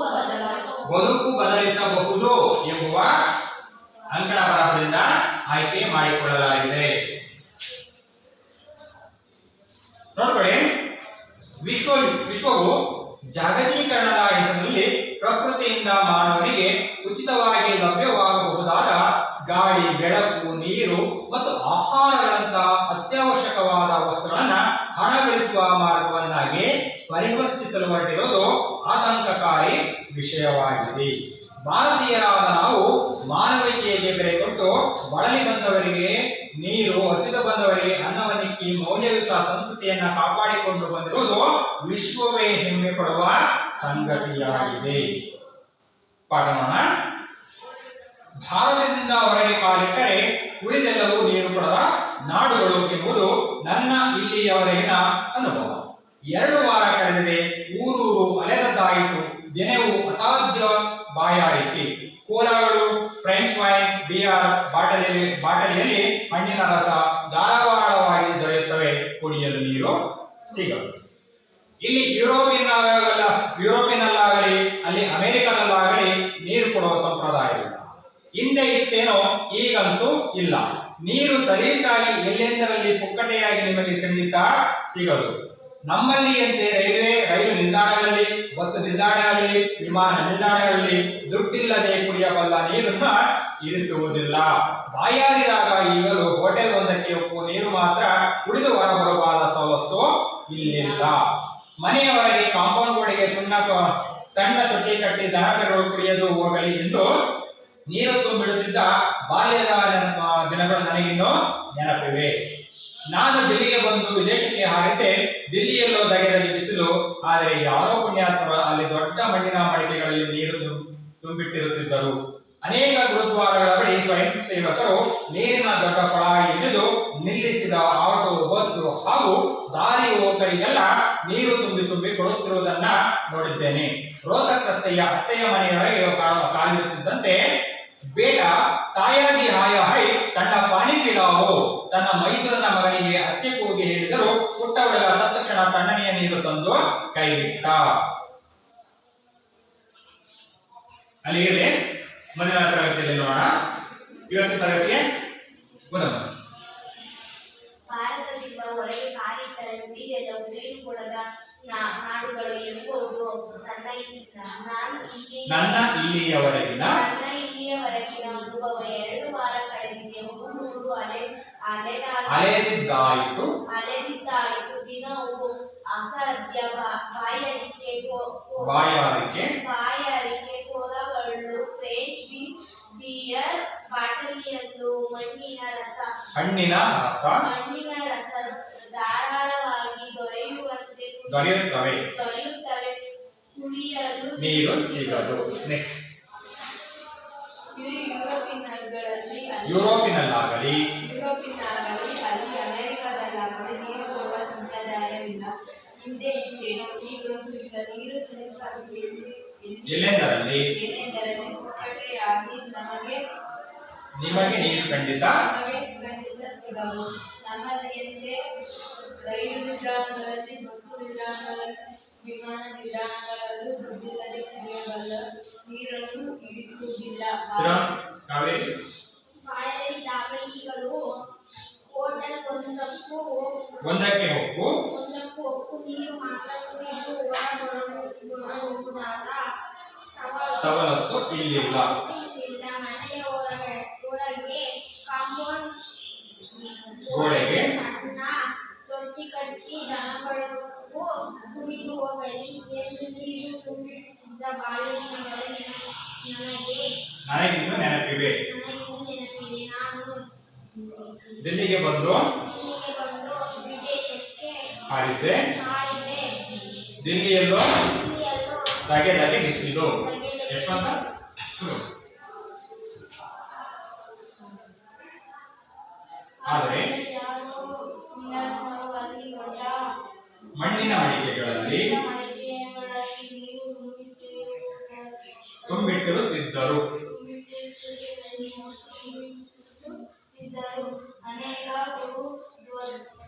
ಬದುಕು ಬದಲಿಸಬಹುದು ಎಂಬುವ ಅಂಕಣ ಬರಹದಿಂದ ಆಯ್ಕೆ ಮಾಡಿಕೊಳ್ಳಲಾಗಿದೆ. ನೋಡ್ಕೊಳ್ಳಿ, ವಿಶ್ವವು ಜಾಗತೀಕರಣದ ಹೆಸರಿನಲ್ಲಿ ಪ್ರಕೃತಿಯಿಂದ ಮಾನವನಿಗೆ ಉಚಿತವಾಗಿ ಲಭ್ಯವಾಗಬಹುದಾದ ಗಾಳಿ, ಬೆಳಕು, ನೀರು ಮತ್ತು ಆಹಾರಗಳಂತಹ ಅತ್ಯವಶ್ಯಕವಾದ ವಸ್ತುಗಳನ್ನ ಹಣ ಗಳಿಸುವ ಮಾರ್ಗವನ್ನಾಗಿ ಪರಿವರ್ತಿಸಲು ಹೊರಟಿರುವುದು ಆತಂಕಕಾರಿ ವಿಷಯವಾಗಿದೆ. ಭಾರತೀಯರಾದ ನಾವು ಮಾನವೀಯತೆಗೆ ಬೆಲೆ ಕೊಟ್ಟು ಬಳಲಿ ಬಂದವರಿಗೆ ನೀರು, ಹಸಿದು ಬಂದವರಿಗೆ ಅನ್ನವನ್ನಿಕ್ಕಿ ಮೌಲ್ಯಯುತ ಸಂಸ್ಕೃತಿಯನ್ನ ಕಾಪಾಡಿಕೊಂಡು ಬಂದಿರುವುದು ವಿಶ್ವವೇ ಹೆಮ್ಮೆ ಪಡುವ ಸಂಗತಿಯಾಗಿದೆ. ಪಾಠ ಮಾಡೋಣ. ಭಾರತದಿಂದ ಹೊರಗೆ ಕಾಲಿಟ್ಟರೆ ಉಳಿದೆಲ್ಲವೂ ನೀರು ಪಡೆದ ನಾಡುಗಳು ಎಂಬುದು ನನ್ನ ಇಲ್ಲಿಯವರೆಗಿನ ಅನುಭವ. 2 ವಾರ ಕಳೆದಿದೆ, ಊರೂರು ಅಲೆದದ್ದಾಯಿತು, ದಿನವೂ ಅಸಾಧ್ಯ ಬಾಯಾರಿಕೆ. ಕೋಲಾಗಳು, ಫ್ರೆಂಚ್ ವೈನ್, ಬಿಯರ್ ಬಾಟಲಿಯಲ್ಲಿ ಹಣ್ಣಿನ ರಸ ಧಾರಾವಾಳವಾಗಿ ದೊರೆಯುತ್ತವೆ, ಕುಡಿಯಲು ನೀರು ಸಿಗದು. ಇಲ್ಲಿ ಯುರೋಪಿನಲ್ಲಾಗಲಿ ಅಲ್ಲಿ ಅಮೆರಿಕದಲ್ಲಾಗಲಿ ನೀರು ಕೊಡುವ ಸಂಪ್ರದಾಯವಿಲ್ಲ. ಹಿಂದೆ ಇತ್ತೇನೋ, ಈಗಂತೂ ಇಲ್ಲ. ನೀರು ಸಲೀಸಾಗಿ ಎಲ್ಲೆಂದರಲ್ಲಿ ಪುಕ್ಕಟೆಯಾಗಿ ನಿಮಗೆ ಖಂಡಿತ ಸಿಗದು. ನಮ್ಮಲ್ಲಿಯಂತೆ ರೈಲು ನಿಲ್ದಾಣಗಳಲ್ಲಿ, ಬಸ್ ನಿಲ್ದಾಣಗಳಲ್ಲಿ, ವಿಮಾನ ನಿಲ್ದಾಣಗಳಲ್ಲಿ ದುಡ್ಡಿಲ್ಲದೆ ಕುಡಿಯಬಲ್ಲ ನೀರನ್ನ ಇರಿಸುವುದಿಲ್ಲ. ಬಾಯಾರಿದಾಗ ಈಗಲೂ ಹೋಟೆಲ್ ಒಂದಕ್ಕೆ ಒಪ್ಪುವ ನೀರು ಮಾತ್ರ ಕುಡಿದು ಹೊರಬರಬಾದ ಸವಲತ್ತು ಇಲ್ಲಿಲ್ಲ. ಮನೆಯ ಹೊರಗೆ ಕಾಂಪೌಂಡ್ ಗೋಡೆಗೆ ಸಣ್ಣ ತೊಟ್ಟಿ ಕಟ್ಟಿ ದನಕರುಗಳು ಕುಡಿಯದು ಹೋಗಲಿ ಎಂದು ನೀರು ತುಂಬಿಡುತ್ತಿದ್ದ ಬಾಲ್ಯದ ದಿನಗಳು ನನಗಿನ್ನೂ ನೆನಪಿವೆ. ನಾನು ದಿಲ್ಲಿಗೆ ಬಂದು ವಿದೇಶಕ್ಕೆ ಹಾರಿದ್ದೆ. ದಿಲ್ಲಿಯಲ್ಲೋ ದಗೆದಗೆ ಬಿಸಿಲು, ಆದರೆ ಯಾರೋ ಪುಣ್ಯಾತ್ಮರು ಅಲ್ಲಿ ದೊಡ್ಡ ಮಣ್ಣಿನ ಮಡಿಕೆಗಳಲ್ಲಿ ನೀರು ತುಂಬಿಟ್ಟಿರುತ್ತಿದ್ದರು. ಅನೇಕ ಗುರುದ್ವಾರಗಳ ಬಳಿ ಸ್ವಯಂ ಸೇವಕರು ನೀರಿನ ದೊಡ್ಡ ಕೊಳಾಯಿ ಹಿಡಿದು ನಿಲ್ಲಿಸಿದ ಆಟೋ, ಬಸ್ಸು ಹಾಗೂ ದಾರಿ ಹೋಗರಿಗೆಲ್ಲ ನೀರು ತುಂಬಿ ಕೊಡುತ್ತಿರುವುದನ್ನ ನೋಡಿದ್ದೇನೆ. ರೋಹತಕ್ ರಸ್ತೆಯ ಅತ್ತೆಯ ಮನೆಯೊಳಗೆ ಕಾಲಿಡುತ್ತಿದ್ದಂತೆ ಬೇಟಾ ತಾಯಾಜಿ ಹಾಯ ಹೈ ತಂಡ ಪಾನಿ ಪಿಲಾವೋ ತನ್ನ ಮೈದುನನ ಮಗನಿಗೆ ಅತ್ತೆ ಕೂಗಿ ಹೇಳಿದರು. ಪುಟ್ಟ ಹುಡುಗ ತಕ್ಷಣ ತಣ್ಣನೆಯ ನೀರು ತಂದು ಕೈಬಿಟ್ಟ. ಅಲ್ಲಿಗೆ ಮುಂದಿನ ತರಗತಿಯಲ್ಲಿ ನೋಡೋಣ. ಇವತ್ತಿನ ತರಗತಿಗೆ ಮುಂದೆ ಭಾರತದಿಂದ ಹೊರಗೆ ಕಾಲಿಟ್ಟರೆ ಉಳಿದೆಲ್ಲ ನೀರು ಕೊಡದ ನಾಡುಗಳು ಎಂಬುದು ನನ್ನ ಇಲ್ಲಿಯವರೆಗಿನ ಅನುಭವ. 2 ವಾರ ಕಳೆದಿದೆ, ಊರೂರು ಅಲೆದಿದ್ದಾಯಿತು, ದಿನವೂ ಅಸಾಧ್ಯ ಬಾಯಾರಿಕೆ. ಕೋಲಾಗಳು, ಫ್ರೆಂಚ್ ಬಿಯರ್ ಬಾಟಲಿಯಲ್ಲೂ ಹಣ್ಣಿನ ರಸ ಧಾರಾಳವಾಗಿ ದೊರೆಯುತ್ತವೆ, ಕುಡಿಯಲು ನೀರು ಸಿಗದು. ನೆಕ್ಸ್ಟ್, ಯುರೋಪಿನಲ್ಲಾಗಲಿ ಅಲ್ಲಿ ಅಮೆರಿಕದಲ್ಲಾಗಲಿ ನೀರು ಕೊಡುವ ಸಂಪ್ರದಾಯವಿಲ್ಲ. ಹಿಂದೆ ಇತ್ತೇನೋ, ಈಗಂತೂ ಇಲ್ಲ. ನೀರು ಸಲೀಸಾಗಿ ಎಲ್ಲೆಂದರಲ್ಲಿ ಪುಕ್ಕಟೆಯಾಗಿ ನಿಮಗೆ ನೀರು ಖಂಡಿತ ಸಿಗವು. ನಮ್ಮಲ್ಲಿಯಂತೆ ರೈಲು ನಿಲ್ದಾಣಗಳಲ್ಲಿ, ಬಸ್ಸು ನಿಲ್ದಾಣಗಳಲ್ಲಿ, ವಿಮಾನ ನಿಲ್ದಾಣಗಳಲ್ಲೂ ದುಡ್ಡಿಲ್ಲದೆ ಕುಡಿಯಬಲ್ಲ ನೀರನ್ನು ಇರಿಸುವುದಿಲ್ಲ. ಬಾಯಾರಿದಾಗ ಈಗಲೂ ಹೋಟೆಲ್ ಒಂದಕ್ಕೆ ಒಪ್ಪು ನೀರು ಮಾತ್ರ ಕುಡಿದು ಹೊರಬರಬಹುದಾದ ಸವಲತ್ತು ಇಲ್ಲಿಲ್ಲ. ಮನೆಯ ಹೊರಗೆ ಕಾಂಪೌಂಡ್ ಗೋಡೆಗೆ ಸಣ್ಣ ತೊಟ್ಟಿ ಕಟ್ಟಿ ದನಗಳು ಕುಡಿದು ಹೋಗಲಿ ಎಂದು ನೀರು ತುಂಬಿಡುತ್ತಿದ್ದ ಬಾಲ್ಯದ ನನಗಿನ್ನೂ ನೆನಪಿವೆ. ನಾನು ದಿಲ್ಲಿಗೆ ಬಂದು ವಿದೇಶಕ್ಕೆ ಹಾರಿದ್ದೆ. ದಿಲ್ಲಿಯಲ್ಲೂ ದಗೆ ಬಿಸಿಲು. ಯಶವಂತ ಆದರೆ ಮಣ್ಣಿನ ಮಡಿಕೆಗಳಲ್ಲಿ ತುಂಬಿಟ್ಟಿರುತ್ತಿದ್ದರು.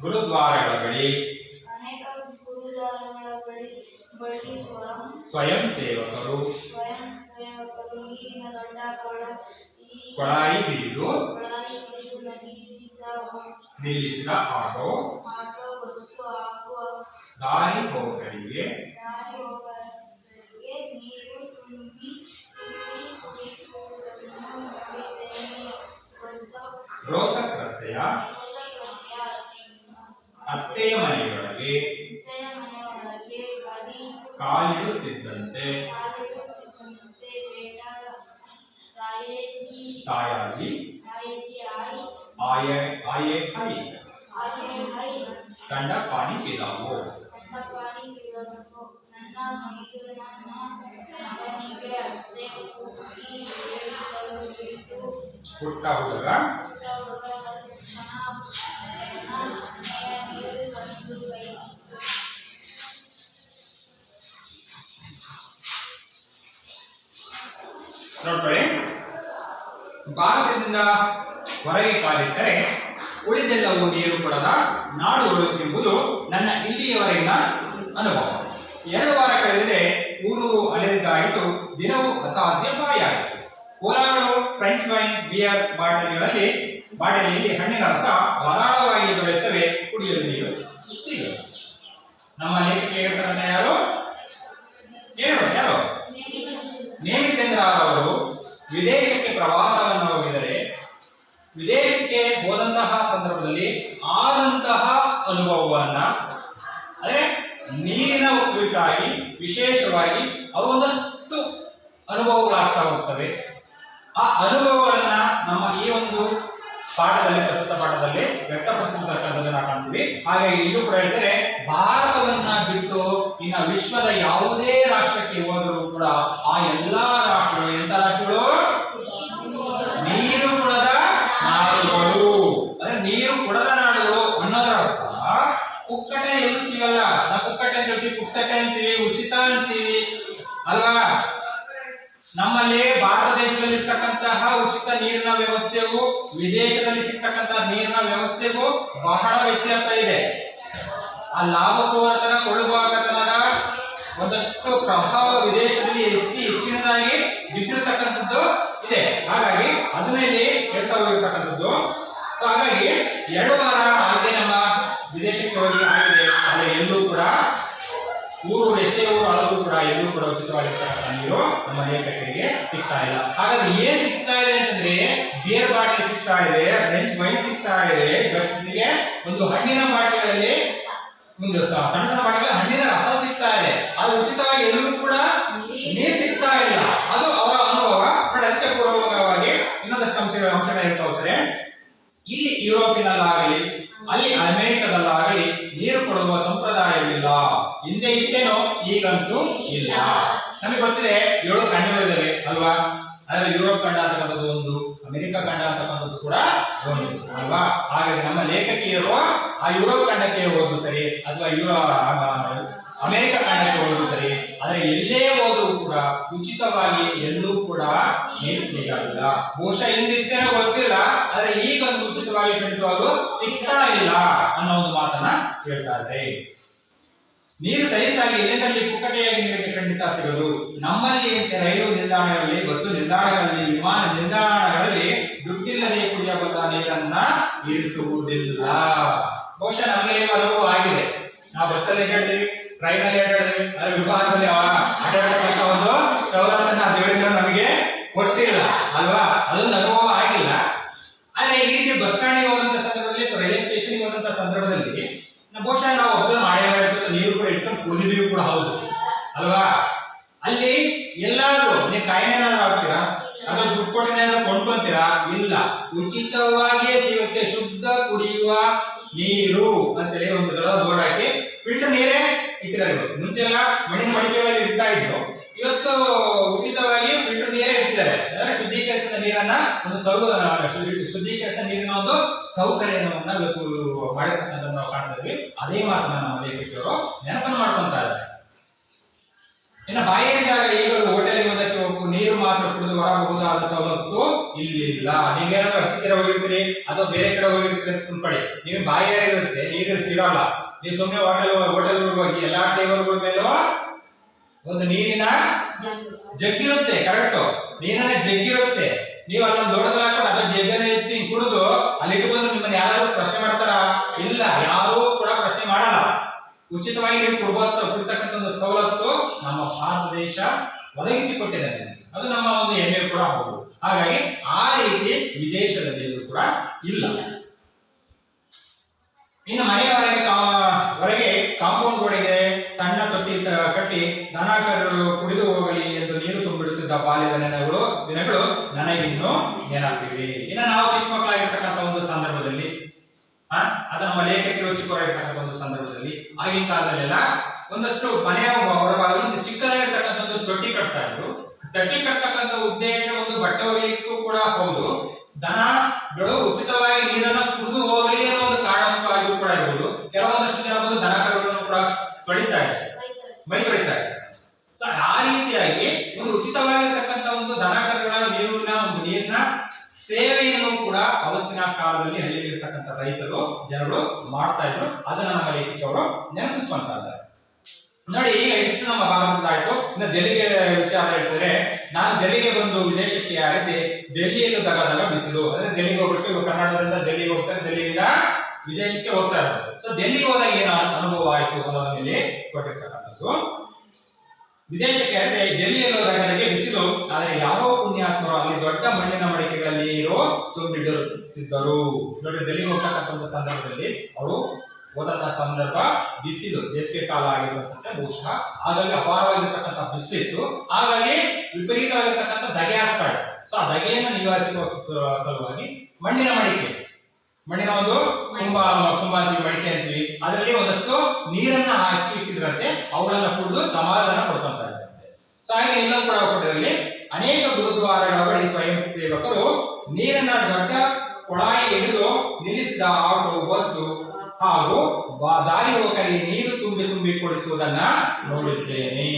ಗುರುದ್ವಾರಗಳ ಬಳಿ ಸ್ವಯಂ ಸೇವಕರು ನೀರಿನ ಗಂಡ ಕೊಳಾಯಿ ಹಿಡಿದು ನಿಲ್ಲಿಸಿದ ಆಟೋ ಬಸ್ಸು ಹಾಗೂ ದಾರಿ ಹೋಗರಿಗೆ ನೀರು ತುಂಬಿ ಕುಡಿಸುವುದನ್ನು ನೋಡಿದ್ದೇನೆ. ರೋತಕ್ರಸ್ತೆಯ ಅತ್ತೆಯ ಮನೆಯೊಳಗೆ ಕಾಲಿಡುತ್ತಿದ್ದಂತೆ ತಾಯಾಜಿ ಆಯೆ ಹೈ ಕಂಡ ಪಾನಿ ಪಿದಾವು ನನ್ನ ಮಗನಿಗೆ ಅತ್ತೆ ಕೂಗಿ ಹೇಳಿದಳು ಬಿಟ್ಟು ಪುಟ್ಟ ಹುಡುಗ ನೋಡ್ಕೊಳ್ಳಿ, ಭಾರತದಿಂದ ಹೊರಗೆ ಕಾಲಿಟ್ಟರೆ ಉಳಿದೆಲ್ಲವೂ ನೀರು ಕೊಡದ ನಾಡುಗಳು ಎಂಬುದು ನನ್ನ ಇಲ್ಲಿಯವರೆಗಿನ ಅನುಭವ. 2 ವಾರ ಕಳೆದಿದೆ, ಊರೂರು ಅಲೆದಿದ್ದಾಯಿತು, ದಿನವೂ ಅಸಾಧ್ಯ ಬಾಯಾಯಿತು. ಕೋಲಾಗಳು, ಫ್ರೆಂಚ್ ವೈನ್, ಬಿಯರ್ ಬಾಟಲಿಯಲ್ಲಿ ಹಣ್ಣಿನ ರಸ ಧಾರಾಳವಾಗಿ ದೊರೆಯುತ್ತವೆ, ಕುಡಿಯಲು ನೀರು ಸಿಗದು. ನಮ್ಮ ಲೇಖಕಿ ಹೇಳ್ತಾರಂತ ಯಾರು ನೇಮಿಚಂದ್ರ ಅವರು ವಿದೇಶಕ್ಕೆ ಪ್ರವಾಸವನ್ನು ಹೋಗಿದರೆ ವಿದೇಶಕ್ಕೆ ಹೋದಂತಹ ಸಂದರ್ಭದಲ್ಲಿ ಆದಂತಹ ಅನುಭವವನ್ನ ಅಂದ್ರೆ ನೀರಿನ ಕುರಿತಾಗಿ ವಿಶೇಷವಾಗಿ ಅವು ಒಂದಷ್ಟು ಅನುಭವಗಳಾಗ್ತಾ ಹೋಗ್ತವೆ. ಆ ಅನುಭವಗಳನ್ನ ನಮ್ಮ ಈ ಒಂದು ಪ್ರಸ್ತುತ ಪಾಠದಲ್ಲಿ ವ್ಯಕ್ತಪಡಿಸತಕ್ಕಂಥದ್ದನ್ನ ಕಾಣ್ತೀವಿ. ಹಾಗಾಗಿ ಇಲ್ಲೂ ಕೂಡ ಹೇಳ್ತಾರೆ, ಭಾರತವನ್ನ ಬಿಟ್ಟು ಇನ್ನು ವಿಶ್ವದ ಯಾವುದೇ ರಾಷ್ಟ್ರಕ್ಕೆ ಹೋದರೂ ಕೂಡ ಆ ಎಲ್ಲಾ ರಾಷ್ಟ್ರಗಳು ಎಂತ ರಾಷ್ಟ್ರಗಳು? ನೀರು ಕೊಡದ ನಾಡುಗಳು. ಅಂದ್ರೆ ನೀರು ಕೊಡದ ನಾಡುಗಳು ಅನ್ನೋದರ ಅರ್ಥ ಪುಕ್ಕಟೆ ಎಲ್ಲೂ ಸಿಗಲ್ಲ. ನಾವು ಪುಕ್ಕಟೆ ಅಂತ ಹೇಳ್ತೀವಿ, ಪುಕ್ಸಟೆ ಅಂತೀವಿ, ಉಚಿತ ಅಂತೀವಿ ಅಲ್ವಾ? ನಮ್ಮಲ್ಲಿ ಭಾರತ ದೇಶದಲ್ಲಿ ಇರ್ತಕ್ಕಂತಹ ಉಚಿತ ನೀರಿನ ವ್ಯವಸ್ಥೆಗೂ ವಿದೇಶದಲ್ಲಿ ಸಿಗ್ತಕ್ಕಂತಹ ನೀರಿನ ವ್ಯವಸ್ಥೆಗೂ ಬಹಳ ವ್ಯತ್ಯಾಸ ಇದೆ. ಆ ಲಾಭಕೋರತನ ಕೊಡುಗಾಕತನದ ಒಂದಷ್ಟು ಪ್ರಭಾವ ವಿದೇಶದಲ್ಲಿ ಹೆಚ್ಚಿನದಾಗಿ ಬಿದ್ದಿರತಕ್ಕಂಥದ್ದು ಇದೆ. ಹಾಗಾಗಿ ಅದನ್ನ ಇಲ್ಲಿ ಹೇಳ್ತಾ ಹೋಗಿರ್ತಕ್ಕಂಥದ್ದು. ಹಾಗಾಗಿ 2 ವಾರ ಆಗಿದೆ ನಮ್ಮ ವಿದೇಶಕ್ಕೆ ಹೋಗಿ ಆಗಿದೆ. ಆದರೆ ಎಲ್ಲೂ ಕೂಡ ಎಷ್ಟೇ ಊರು ಅಳಗೂ ಕೂಡ ಎಲ್ಲೂ ಕೂಡ ಉಚಿತವಾಗಿರ್ತಕ್ಕಂಥ ನೀರು ನಮ್ಮ ಲೇಖಕರಿಗೆ ಸಿಗ್ತಾ ಇಲ್ಲ. ಹಾಗಾದ್ರೆ ಏನ್ ಸಿಗ್ತಾ ಇದೆ ಅಂತಂದ್ರೆ, ಬಿಯರ್ ಬಾಟಲಿ ಸಿಗ್ತಾ ಇದೆ, ಫ್ರೆಂಚ್ ವೈನ್ ಸಿಗ್ತಾ ಇದೆ, ಜೊತೆಗೆ ಒಂದು ಹಣ್ಣಿನ ಬಾಟಲಿಗಳಲ್ಲಿ ಒಂದು ಸಣ್ಣ ಬಾಟಲಿ ಹಣ್ಣಿನ ರಸ ಸಿಗ್ತಾ ಇದೆ. ಅದು ಉಚಿತವಾಗಿ ಎಲ್ಲೂ ಕೂಡ ನೀರು ಸಿಗ್ತಾ ಇಲ್ಲ. ಅದು ಅವರ ಅನುಭವ. ಅದಕ್ಕೆ ಪೂರ್ವಕವಾಗಿ ಇನ್ನೊಂದಷ್ಟು ಅಂಶಗಳು ಹೇಳ್ತಾ ಹೋಗ್ತಾರೆ. ಇಲ್ಲಿ ಯುರೋಪಿನಲ್ಲಾಗಲಿ ಅಲ್ಲಿ ಅಮೆರಿಕದಲ್ಲಾಗಲಿ ನೀರು ಕೊಡುವ ಸಂಪ್ರದಾಯವಿಲ್ಲ. ಹಿಂದೆ ಇತ್ತೇನೋ, ಈಗಂತೂ ಇಲ್ಲ. ನಮಗೆ ಗೊತ್ತಿದೆ 7 ಖಂಡಗಳಿದ್ದಾವೆ ಅಲ್ವಾ? ಅದರಲ್ಲಿ ಯುರೋಪ್ ಖಂಡ ಅಂತಕ್ಕಂಥದ್ದು ಒಂದು, ಅಮೆರಿಕ ಖಂಡ ಅಂತಕ್ಕಂಥದ್ದು ಕೂಡ ಒಂದು ಅಲ್ವಾ? ಹಾಗಾಗಿ ನಮ್ಮ ಲೇಖಕಿಯರು ಆ ಯುರೋಪ್ ಖಂಡಕ್ಕೆ ಹೋದ್ರು ಸರಿ ಅಥವಾ ಅಮೆರಿಕ ಖಂಡಕ್ಕೆ ಹೋದ್ರು ಸರಿ, ಆದರೆ ಎಲ್ಲೇ ಹೋದ್ರು ಕೂಡ ಉಚಿತವಾಗಿ ಎಲ್ಲೂ ಕೂಡ ನೀರು ಸಿಗಲ್ಲ. ಬಹುಶಃ ಹಿಂದಿತ್ತೇನೋ ಗೊತ್ತಿಲ್ಲ, ಆದರೆ ಈಗಂತೂ ಉಚಿತವಾಗಿ ಖಂಡಿತವಾಗ್ಲೂ ಸಿಗ್ತಾ ಇಲ್ಲ ಅನ್ನೋ ಒಂದು ಮಾತನ್ನ ಹೇಳ್ತಾರೆ. ನೀರು ಸಲೀಸಾಗಿ ಎಲ್ಲೆಂದಲ್ಲಿ ಪುಕ್ಕಟೆಯಾಗಿ ನಿಮಗೆ ಖಂಡಿತ ಸಿಗದು. ನಮ್ಮಲ್ಲಿ ರೈಲು ನಿಲ್ದಾಣಗಳಲ್ಲಿ, ಬಸ್ಸು ನಿಲ್ದಾಣಗಳಲ್ಲಿ, ವಿಮಾನ ನಿಲ್ದಾಣಗಳಲ್ಲಿ ದುಡ್ಡಿಲ್ಲದೆ ಕುಡಿಯಬಲ್ಲ ನೀರನ್ನ ಇರಿಸುವುದಿಲ್ಲ. ಬಹುಶಃ ನಮಗೆ ಅನುಭವ ಆಗಿದೆ. ನಾವು ಬಸ್ಸಲ್ಲಿ ಅಡ್ಡಾಡಿದೀವಿ, ಟ್ರೈನಲ್ಲಿ ಅಡ್ಡಾಡಿದೀವಿ, ಅದರ ವಿಭಾಗದಲ್ಲಿ ಅಡ್ಡಾಡತಕ್ಕಂಥ ಒಂದು ಸವಲತ್ತನ್ನ ದೇವರಿಂದ ನಮಗೆ ಕೊಟ್ಟಿಲ್ಲ ಅಲ್ವಾ? ಅದೊಂದು ಅನುಭವ ಆಗಿಲ್ಲ. ಆದ್ರೆ ಈ ರೀತಿ ಬಸ್ ಸ್ಟ್ಯಾಂಡಿಗೆ ಹೋದಂತ ಸಂದರ್ಭದಲ್ಲಿ ಅಥವಾ ರೈಲ್ವೆ ಸ್ಟೇಷನ್ಗೆ ಹೋದಂತ ಸಂದರ್ಭದಲ್ಲಿ ಬಹುಶಃ ನಾವು ಅಬ್ಸರ್ವ್ ಮಾಡೇ ನೀರು ಕೂಡ ಇಟ್ಕೊಂಡು ಕುಡಿದಿದ್ದೀವಿ ಕೂಡ, ಹೌದು ಅಲ್ವಾ? ಅಲ್ಲಿ ಎಲ್ಲಾದ್ರೂ ನೀವು ಕಾಯಿನೇನಾದ್ರೂ ಆಗ್ತೀರಾ ಅಥವಾ ದುಡ್ಡು ಕೊಟ್ಟಿನೇನಾದ್ರೂ ಕೊಂಡ್ಕೊಂತೀರಾ? ಇಲ್ಲ, ಉಚಿತವಾಗಿಯೇ ಸಿಗುತ್ತೆ ಶುದ್ಧ ಕುಡಿಯುವ ನೀರು ಅಂತೇಳಿ ಒಂದು ದೊಡ್ಡ ಬೋರ್ಡ್ ಹಾಕಿ ಫಿಲ್ಟರ್ ನೀರೇ ಇಟ್ಟಿದ್ದಾರೆ. ಮುಂಚೆಲ್ಲ ಮಣ್ಣಿನ ಮಡಿಕೆಗಳಲ್ಲಿ ಇಡ್ತಾ ಇದ್ರು, ಇವತ್ತು ಉಚಿತವಾಗಿ ಫಿಲ್ಟರ್ ನೀರೇ ಇಟ್ಟಿದ್ದಾರೆ. ಅಂದ್ರೆ ಶುದ್ಧೀಕರಿಸಿದ ನೀರನ್ನ ಶುದ್ಧೀಕರಿಸಿದ ನೀರಿನ ಒಂದು ಸೌಕರ್ಯವನ್ನು ಇವತ್ತು ಮಾಡಿರ್ತಕ್ಕಂಥದ್ದು ನಾವು ಕಾಣ್ತಾ ಇದ್ವಿ. ಅದೇ ಮಾತನ್ನ ನಮ್ಮ ಲೇಖಕಿಯವರು ನೆನಪನ್ನು ಮಾಡ್ಕೊಂತಾ ಇದ್ದಾರೆ. ಇನ್ನು ಬಾಯಿಯಾಗ ಈಗಲೂ ಹೋಟೆಲ್ಗೆ ಹೋದಕ್ಕೆ ಹೋಗು ನೀರು ಮಾತ್ರ ಕುಡಿದು ಹೊರಬಹುದಾದ ಸವಲತ್ತು ಇಲ್ಲಿಲ್ಲ. ನೀವೇನಾದ್ರೂ ಹಸಿಕೆರೆ ಹೋಗಿರ್ತೀರಿ ಅಥವಾ ಬೇರೆ ಕಡೆ ಹೋಗಿರ್ತೀರಿ ಅಂತ ತಿಳ್ಕೊಳ್ಳಿ, ನೀವು ಬಾಯಿಯಾಗಿರುತ್ತೆ, ನೀರು ಸಿಗಲ್ಲ. ನೀವು ಸುಮ್ಮನೆ ಹೋಟೆಲ್ ಹೋಗಿ ಎಲ್ಲಾ ಟೇಬಲ್ಗಳ ಮೇಲೂ ಒಂದು ನೀರಿನ ಜಗ್ಗು. ಜಗ್ಗಿರುತ್ತೆ, ಕರೆಕ್ಟ್. ನೀರಿನ ಜಗ್ಗಿರುತ್ತೆ, ನೀವು ಅದನ್ನ ದೊಡ್ಡದಾಗಿ ಅದ ಜಗ್ಗನ್ನ ಎತ್ತಿ ಕುಡಿದು ಅಲ್ಲಿ ಇಟ್ಟುಕೊಂಡು ನಿಮ್ಮನ್ನ ಯಾರಾದ್ರೂ ಪ್ರಶ್ನೆ ಮಾಡ್ತಾರಾ? ಇಲ್ಲ, ಯಾರೂ ಕೂಡ ಪ್ರಶ್ನೆ ಮಾಡಲ್ಲ. ಉಚಿತವಾಗಿ ನೀವು ಕುಡಿತಕ್ಕಂಥ ಒಂದು ಸವಲತ್ತು ನಮ್ಮ ಭಾರತ ದೇಶ ಒದಗಿಸಿಕೊಟ್ಟಿದೆ, ಅದು ನಮ್ಮ ಒಂದು ಹೆಮ್ಮೆ ಕೂಡ ಹೌದು. ಹಾಗಾಗಿ ಆ ರೀತಿ ವಿದೇಶದಲ್ಲಿ ಕೂಡ ಇಲ್ಲ. ಇನ್ನು ಮನೆಯ ಹೊರಗೆ ಕಾಂಪೌಂಡ್ ಗೋಡೆಗೆ ಸಣ್ಣ ತೊಟ್ಟಿ ಕಟ್ಟಿ ದನ ಕರುಗಳು ಕುಡಿದು ಹೋಗಲಿ ಎಂದು ನೀರು ತುಂಬಿಡುತ್ತಿದ್ದ ಬಾಲ್ಯದ ದಿನಗಳು ನನಗಿನ್ನೂ ನೆನಪಿವೆ. ಇನ್ನು ನಾವು ಚಿಕ್ಕ ಮಕ್ಕಳಾಗಿರ್ತಕ್ಕಂಥ ಒಂದು ಸಂದರ್ಭದಲ್ಲಿ, ಅದು ನಮ್ಮ ಲೇಖಕರು ಚಿಕ್ಕವರಾಗಿರ್ತಕ್ಕಂಥ ಒಂದು ಸಂದರ್ಭದಲ್ಲಿ, ಆಗಿನ ಕಾಲದಲ್ಲೆಲ್ಲ ಒಂದಷ್ಟು ಮನೆಯ ಹೊರಭಾಗದಲ್ಲಿ ಒಂದು ಚಿಕ್ಕದಾಗಿರ್ತಕ್ಕಂಥ ಒಂದು ತೊಟ್ಟಿ ಕಟ್ತಾ ಇದ್ರು. ತೊಟ್ಟಿ ಕಟ್ತಕ್ಕಂಥ ಉದ್ದೇಶ ಒಂದು ಬಟ್ಟೆ ಒಗೆಯಲಿಕ್ಕೂ ಕೂಡ ಹೌದು, ದನಗಳು ಉಚಿತವಾಗಿ ನೀರನ್ನು ಕುಡಿದು ಹೋಗಲಿ ಅನ್ನೋ ಒಂದು ಕಾರಣಕ್ಕಾಗಿ ಕೂಡ ಇರಬಹುದು. ಕೆಲವೊಂದಷ್ಟು ಜನ ಬಂದು ದನ ಕರುಗಳನ್ನು ಕೂಡ ತೊಳಿತಾ ಇದ್ದಾರೆ, ಮೈ ತೊಳಿತಾ ಇದ್ದಾರೆ. ಸೊ ಆ ರೀತಿಯಾಗಿ ಒಂದು ಉಚಿತವಾಗಿರ್ತಕ್ಕಂಥ ಒಂದು ದನ ಕರುಗಳ ನೀರಿನ ಸೇವೆಯನ್ನು ಕೂಡ ಅವತ್ತಿನ ಕಾಲದಲ್ಲಿ ಹಳ್ಳಿಯಲ್ಲಿರ್ತಕ್ಕಂಥ ರೈತರು ಜನರು ಮಾಡ್ತಾ ಇದ್ರು. ಅದನ್ನ ನಮ್ಮ ಲೇಖಕರು ನೆನಪಿಸ್ಕೊಂತಾ ಇದ್ದಾರೆ. ನೋಡಿ, ಈಗ ಇಷ್ಟು ನಮ್ಮ ಭಾರತದ ಆಯ್ತು. ಇನ್ನು ಡೆಲ್ಲಿಗೆ ವಿಚಾರ ಹೇಳ್ತಾರೆ. ನಾನು ಡೆಲ್ಲಿಗೆ ಬಂದು ವಿದೇಶಕ್ಕೆ ಆಡಿದ್ದೆ, ಡೆಲ್ಲಿಯಲ್ಲಿ ದಗ ಬಿಸಿಲು. ಅಂದ್ರೆ ಡೆಲ್ಲಿಗೆ ಹೋಗ್ಬಿಟ್ಟು ಕರ್ನಾಟಕದಿಂದ ಡೆಲ್ಲಿಗೆ ಹೋಗ್ತಾರೆ, ಡೆಲ್ಲಿಯಿಂದ ವಿದೇಶಕ್ಕೆ ಹೋಗ್ತಾ ಇರೋದು. ಸೊ ಡೆಲ್ಲಿಗೆ ಹೋದಾಗ ಏನು ಅನುಭವ ಆಯ್ತು ಅನ್ನೋದನ್ನ ಇಲ್ಲಿ ಕೊಟ್ಟಿರ್ತಕ್ಕಂಥದ್ದು. ವಿದೇಶಕ್ಕೆ ಆಡಿದೆ, ಡೆಲ್ಲಿಯಲ್ಲಿ ದಗದಗೆ ಬಿಸಿಲು, ಆದರೆ ಯಾರೋ ಪುಣ್ಯಾತ್ಮರು ಅಲ್ಲಿ ದೊಡ್ಡ ಮಣ್ಣಿನ ಮಡಿಕೆಗಳಲ್ಲಿ ನೀರು ತುಂಬಿಟ್ಟಿದ್ದರು. ನೋಡಿ, ಡೆಲ್ಲಿಗೆ ಹೋಗ್ತಕ್ಕಂಥ ಒಂದು ಸಂದರ್ಭದಲ್ಲಿ ಅವರು ಹೋದಂತಹ ಸಂದರ್ಭ ಬಿಸಿಲು, ಬೇಸಿಗೆ ಕಾಲ ಆಗಿತ್ತು ಅನ್ಸುತ್ತೆ ಬಹುಶಃ. ಹಾಗಾಗಿ ಅಪಾರವಾಗಿರ್ತಕ್ಕಂಥ ಬಿಸಿಲಿತ್ತು, ಹಾಗಾಗಿ ವಿಪರೀತವಾಗಿರ್ತಕ್ಕಂಥ ಧಗೆ ಆಗ್ತಾ ಇತ್ತು. ಸೊ ಆ ಧಗೆಯನ್ನು ನಿವಾರಿಸುವ ಸಲುವಾಗಿ ಮಣ್ಣಿನ ಒಂದು ಕುಂಬಾಂತಿ ಮಡಿಕೆ ಅಂತೀವಿ, ಅದರಲ್ಲಿ ಒಂದಷ್ಟು ನೀರನ್ನ ಹಾಕಿ ಇಟ್ಟಿದ್ರಂತೆ. ಅವುಗಳನ್ನ ಕುಡಿದು ಸಮಾಧಾನ ಪಡ್ಕೊಂತ ಇದ್ರಂತೆ. ಸೊ ಹಾಗೆ ಇನ್ನೊಂದು ಕೂಡ ಕೊಟ್ಟಿದ್ರಲ್ಲಿ ಅನೇಕ ಗುರುದ್ವಾರಗಳ ಬಳಿ ಸ್ವಯಂ ಸೇವಕರು ನೀರನ್ನ ದೊಡ್ಡ ಕೊಳಾಯಿ ಹಿಡಿದು ನಿಲ್ಲಿಸಿದ ಆಟೋ, ಬಸ್ಸು ಹಾಗೂ ದಾರಿ ಹೋಗಲಿ ನೀರು ತುಂಬಿ ಕೊಡಿಸುವುದನ್ನ ನೋಡಿದ್ದೇನೆ.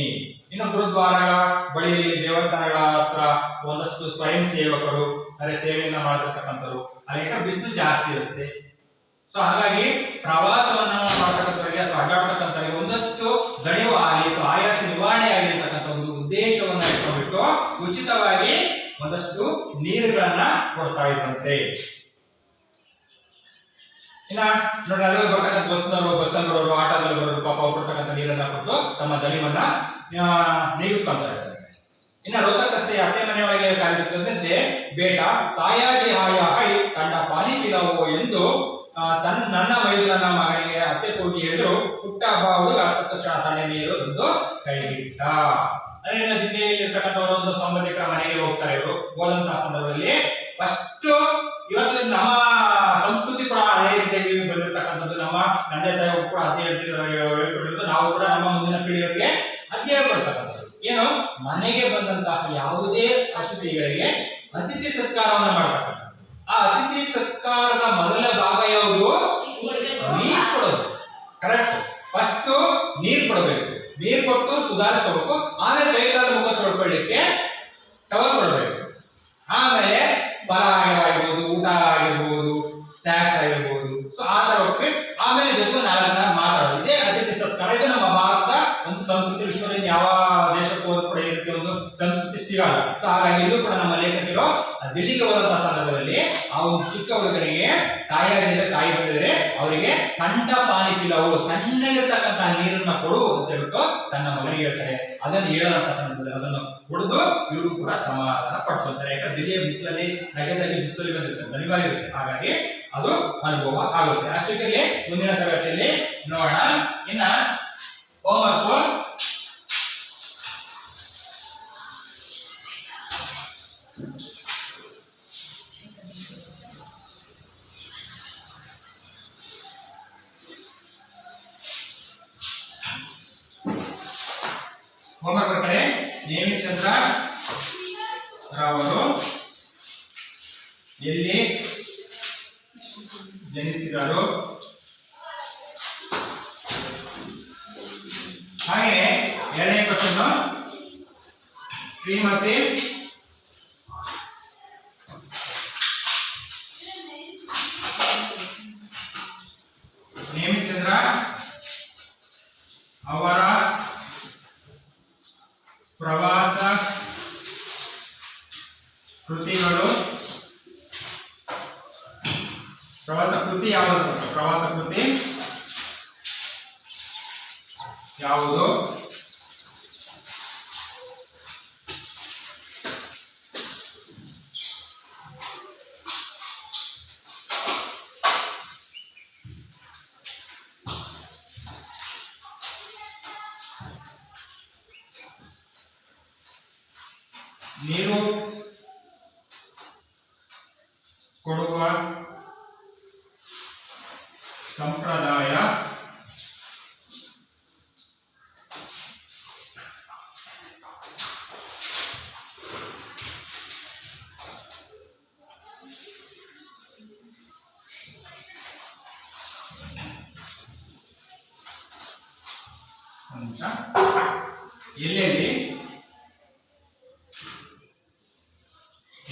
ಇನ್ನು ಗುರುದ್ವಾರಗಳ ಬಳಿಯಲ್ಲಿ, ದೇವಸ್ಥಾನಗಳ ಹತ್ರ ಒಂದಷ್ಟು ಸ್ವಯಂ ಸೇವಕರು ಸೇವೆಯನ್ನ ಮಾಡತಕ್ಕಂಥವ್ರು. ಅನೇಕ ಬಿಸಿಲು ಜಾಸ್ತಿ ಇರುತ್ತೆ. ಸೊ ಹಾಗಾಗಿ ಪ್ರವಾಸವನ್ನ ಮಾಡ್ತಕ್ಕಂಥವ್ರಿಗೆ ಅಥವಾ ಅಡ್ಡಾಡ್ತಕ್ಕಂಥವ್ರಿಗೆ ಒಂದಷ್ಟು ದಣಿವು ಆಗಲಿ ಅಥವಾ ಆಯಾಸ ನಿವಾರಣೆ ಆಗಲಿ ಅಂತಕ್ಕಂಥ ಒಂದು ಉದ್ದೇಶವನ್ನ ಇಟ್ಕೊಂಡ್ಬಿಟ್ಟು ಉಚಿತವಾಗಿ ಒಂದಷ್ಟು ನೀರುಗಳನ್ನ ಕೊಡ್ತಾ ಇದ್ರಂತೆ. ಇನ್ನ ನೋಡಿ, ಅದ್ರಲ್ಲಿ ಬರ್ತಕ್ಕಂಥ ಬಸ್ನಲ್ಲಿ ಬರೋರು, ಆಟೋದಲ್ಲಿ ಬರೋರು ಪಾಪ ಕೊಡ್ತಕ್ಕಂಥ ನೀರನ್ನ ಕೊಟ್ಟು ತಮ್ಮ ದಣಿವನ್ನ ನೀಗಿಸ್ಕೊಂತ ಇರ್ತಾರೆ. ಇನ್ನ ರೋಹತಕಸ್ತೆ ಅತ್ತೆ ಮನೆಯೊಳಗೆ ಕಾಲಿಡುತ್ತಿದ್ದಂತೆ ಬೇಟ ತಾಯಾಜಿ ಹಾಯ ಕಂಡ ಪಾನಿ ಪಿಲವೋ ಎಂದು ನನ್ನ ಮೈದುನನ ಮಗನಿಗೆ ಅತ್ತೆ ಹೋಗಿ ಹೇಳಿದ್ರು. ಪುಟ್ಟ ಹಬ್ಬ ಹುಡುಗ ತಕ್ಷಣ ತಣ್ಣೆ ನೀರು ಒಂದು ಕೈ ಬಿಟ್ಟ. ಅದರಿಂದ ದಿಲ್ಲಿಯಲ್ಲಿ ಇರ್ತಕ್ಕಂಥವರು ಒಂದು ಸಂಬಂಧಿಕರ ಮನೆಗೆ ಹೋಗ್ತಾರೆ. ಇವರು ಹೋದಂತಹ ಸಂದರ್ಭದಲ್ಲಿ ಫಸ್ಟ್ ಇವತ್ತು ನಮ್ಮ ಸಂಸ್ಕೃತಿ ಕೂಡ ಅದೇ ರೀತಿಯಾಗಿ ಬಂದಿರತಕ್ಕಂಥದ್ದು. ನಮ್ಮ ತಂದೆ ತಾಯಿ ಕೂಡ ಅದೇ ಹೇಳ್ಕೊಟ್ಟಿರೋದು, ನಾವು ಕೂಡ ನಮ್ಮ ಮುಂದಿನ ಪೀಳಿಗೆಗೆ ಅದೇ ಹೇಳ್ಕೊಡ್ತಕ್ಕಂಥದ್ದು. ಏನು, ಮನೆಗೆ ಬಂದಂತಹ ಯಾವುದೇ ಅತಿಥಿಗಳಿಗೆ ಅತಿಥಿ ಸತ್ಕಾರವನ್ನು ಮಾಡ್ತಕ್ಕಂಥದ್ದು. ಆ ಅತಿಥಿ ಸತ್ಕಾರದ ಮೊದಲ ಭಾಗ ಯಾವುದು? ನೀರು ಕೊಡೋದು. ಕರೆಕ್ಟ್. ಫಸ್ಟ್ ನೀರು ಕೊಡಬೇಕು, ನೀರು ಕೊಟ್ಟು ಸುಧಾರಿಸ್ಕೋಬೇಕು. ಆಮೇಲೆ ಕೈಕಾಲ ಮುಖ ತೊಳ್ಕೊಳ್ಳಿಕ್ಕೆ ಟವಲ್ ಕೊಡಬೇಕು. ಆಮೇಲೆ ಫಲ ಆಗಿರ್ಬೋದು, ಊಟ ಆಗಿರ್ಬೋದು, ಸ್ನಾಕ್ಸ್ ಆಗಿರ್ಬೋದು. ಸೊ ಆ ತರ ಹೋಗ್ಬೇಕು. ಆಮೇಲೆ ಜೊತೆ ನಾಲ್ಕು ಮಾತಾಡೋದು. ಇದೇ ಅತಿಥಿ ಸತ್ಕಾರ. ಇದು ನಮ್ಮ ಭಾರತದ ಒಂದು ಸಂಸ್ಕೃತಿ. ವಿಶ್ವದಲ್ಲಿ ಯಾವ ದೇಶಕ್ಕೆ ಹೋದ ಕೂಡ ಇದಕ್ಕೆ ಒಂದು ಸಂಸ್ಕೃತಿ ಸಿಗಲ್ಲ. ಸೊ ಹಾಗಾಗಿ ಇದು ಕೂಡ ನಮ್ಮ ಲೇಖಕರು ದಿಲ್ಲಿಗೆ ಹೋದಂತಹ ಸಂದರ್ಭದಲ್ಲಿ ಆ ಒಂದು ಚಿಕ್ಕ ಹುಡುಗನಿಗೆ ತಾಯಿ ಬಂದಿದ್ರೆ ಅವರಿಗೆ ಥಂಡ ಪಾನಿ ಪಿಲವು, ತಣ್ಣಗಿರ್ತಕ್ಕಂತಹ ನೀರನ್ನ ಕೊಡು ಅಂತ ಹೇಳ್ಬಿಟ್ಟು ತನ್ನ ಮಗನಿಗೆ ಹೇಳ್ತಾರೆ. ಅದನ್ನು ಹೇಳದಂತಹ ಸಂದರ್ಭದಲ್ಲಿ ಅದನ್ನು ಕುಡಿದು ಇವರು ಕೂಡ ಸಮಾಧಾನ ಪಡ್ಕೊಳ್ತಾರೆ. ಯಾಕಂದ್ರೆ ದಿಲ್ಲಿಯ ಬಿಸಿಲಲ್ಲಿ ನಗರದಲ್ಲಿ ಬಿಸಿಲಲ್ಲಿ ಬಂದಿರುತ್ತೆ, ದಣಿವಾಗಿರುತ್ತೆ. ಹಾಗಾಗಿ ಅದು ಅನುಭವ ಆಗುತ್ತೆ. ಅಷ್ಟಕ್ಕೆ ಮುಂದಿನ ತರಗತಿಯಲ್ಲಿ ನೋಡೋಣ. ಇನ್ನ ಹೋಮ್ವರ್ಕ್ ಕಡೆ ನೇಮಿಚಂದ್ರ ರಾವರು ಎಲ್ಲಿ ಜನಿಸಿದರು? ಹಾಗೆ ಎರಡನೇ ಕ್ವಶನ್, ಶ್ರೀಮತಿ ನೇಮಿಚಂದ್ರ ಅವರ ಯಾವುದು? ನೀರು ಕೊಡುವ ಸಂಪ್ರದಾಯ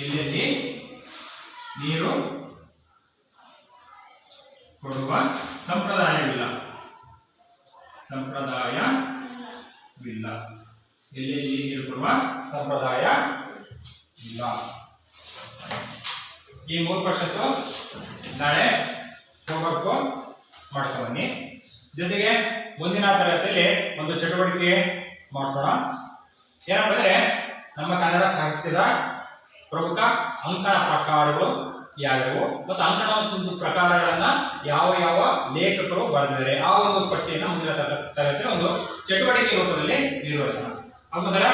ಎಲ್ಲೆಲ್ಲಿ ನೀರು ಕೊಡುವ ಸಂಪ್ರದಾಯವಿಲ್ಲ. ಎಲ್ಲೆಲ್ಲಿ ನೀರು ಕೊಡುವ ಸಂಪ್ರದಾಯ ಇಲ್ಲ. ಈ 3 ಕ್ವಶನ್ಸು ನಾಳೆ ಹೋಮ್ವರ್ಕ್ ಮಾಡ್ಕೊಂಡು ಬನ್ನಿ. ಜೊತೆಗೆ ಮುಂದಿನ ತರಗತಿಯಲ್ಲಿ ಒಂದು ಚಟುವಟಿಕೆ ಮಾಡಿಸೋಣ. ಏನಪ್ಪ ಅಂದ್ರೆ ನಮ್ಮ ಕನ್ನಡ ಸಾಹಿತ್ಯದ ಪ್ರಮುಖ ಅಂಕಣ ಪ್ರಕಾರಗಳು ಯಾವ್ಯಾವು ಮತ್ತು ಅಂಕಣ ಒಂದು ಪ್ರಕಾರಗಳನ್ನ ಯಾವ ಯಾವ ಲೇಖಕರು ಬರೆದಿದ್ದಾರೆ ಆ ಒಂದು ಪಟ್ಟಿಯನ್ನು ಮುಂದಿನ ತರಗತಿಯಲ್ಲಿ ಒಂದು ಚಟುವಟಿಕೆ ರೂಪದಲ್ಲಿ ನಿರ್ವಹಿಸೋಣ. ಆ ಮೊದಲ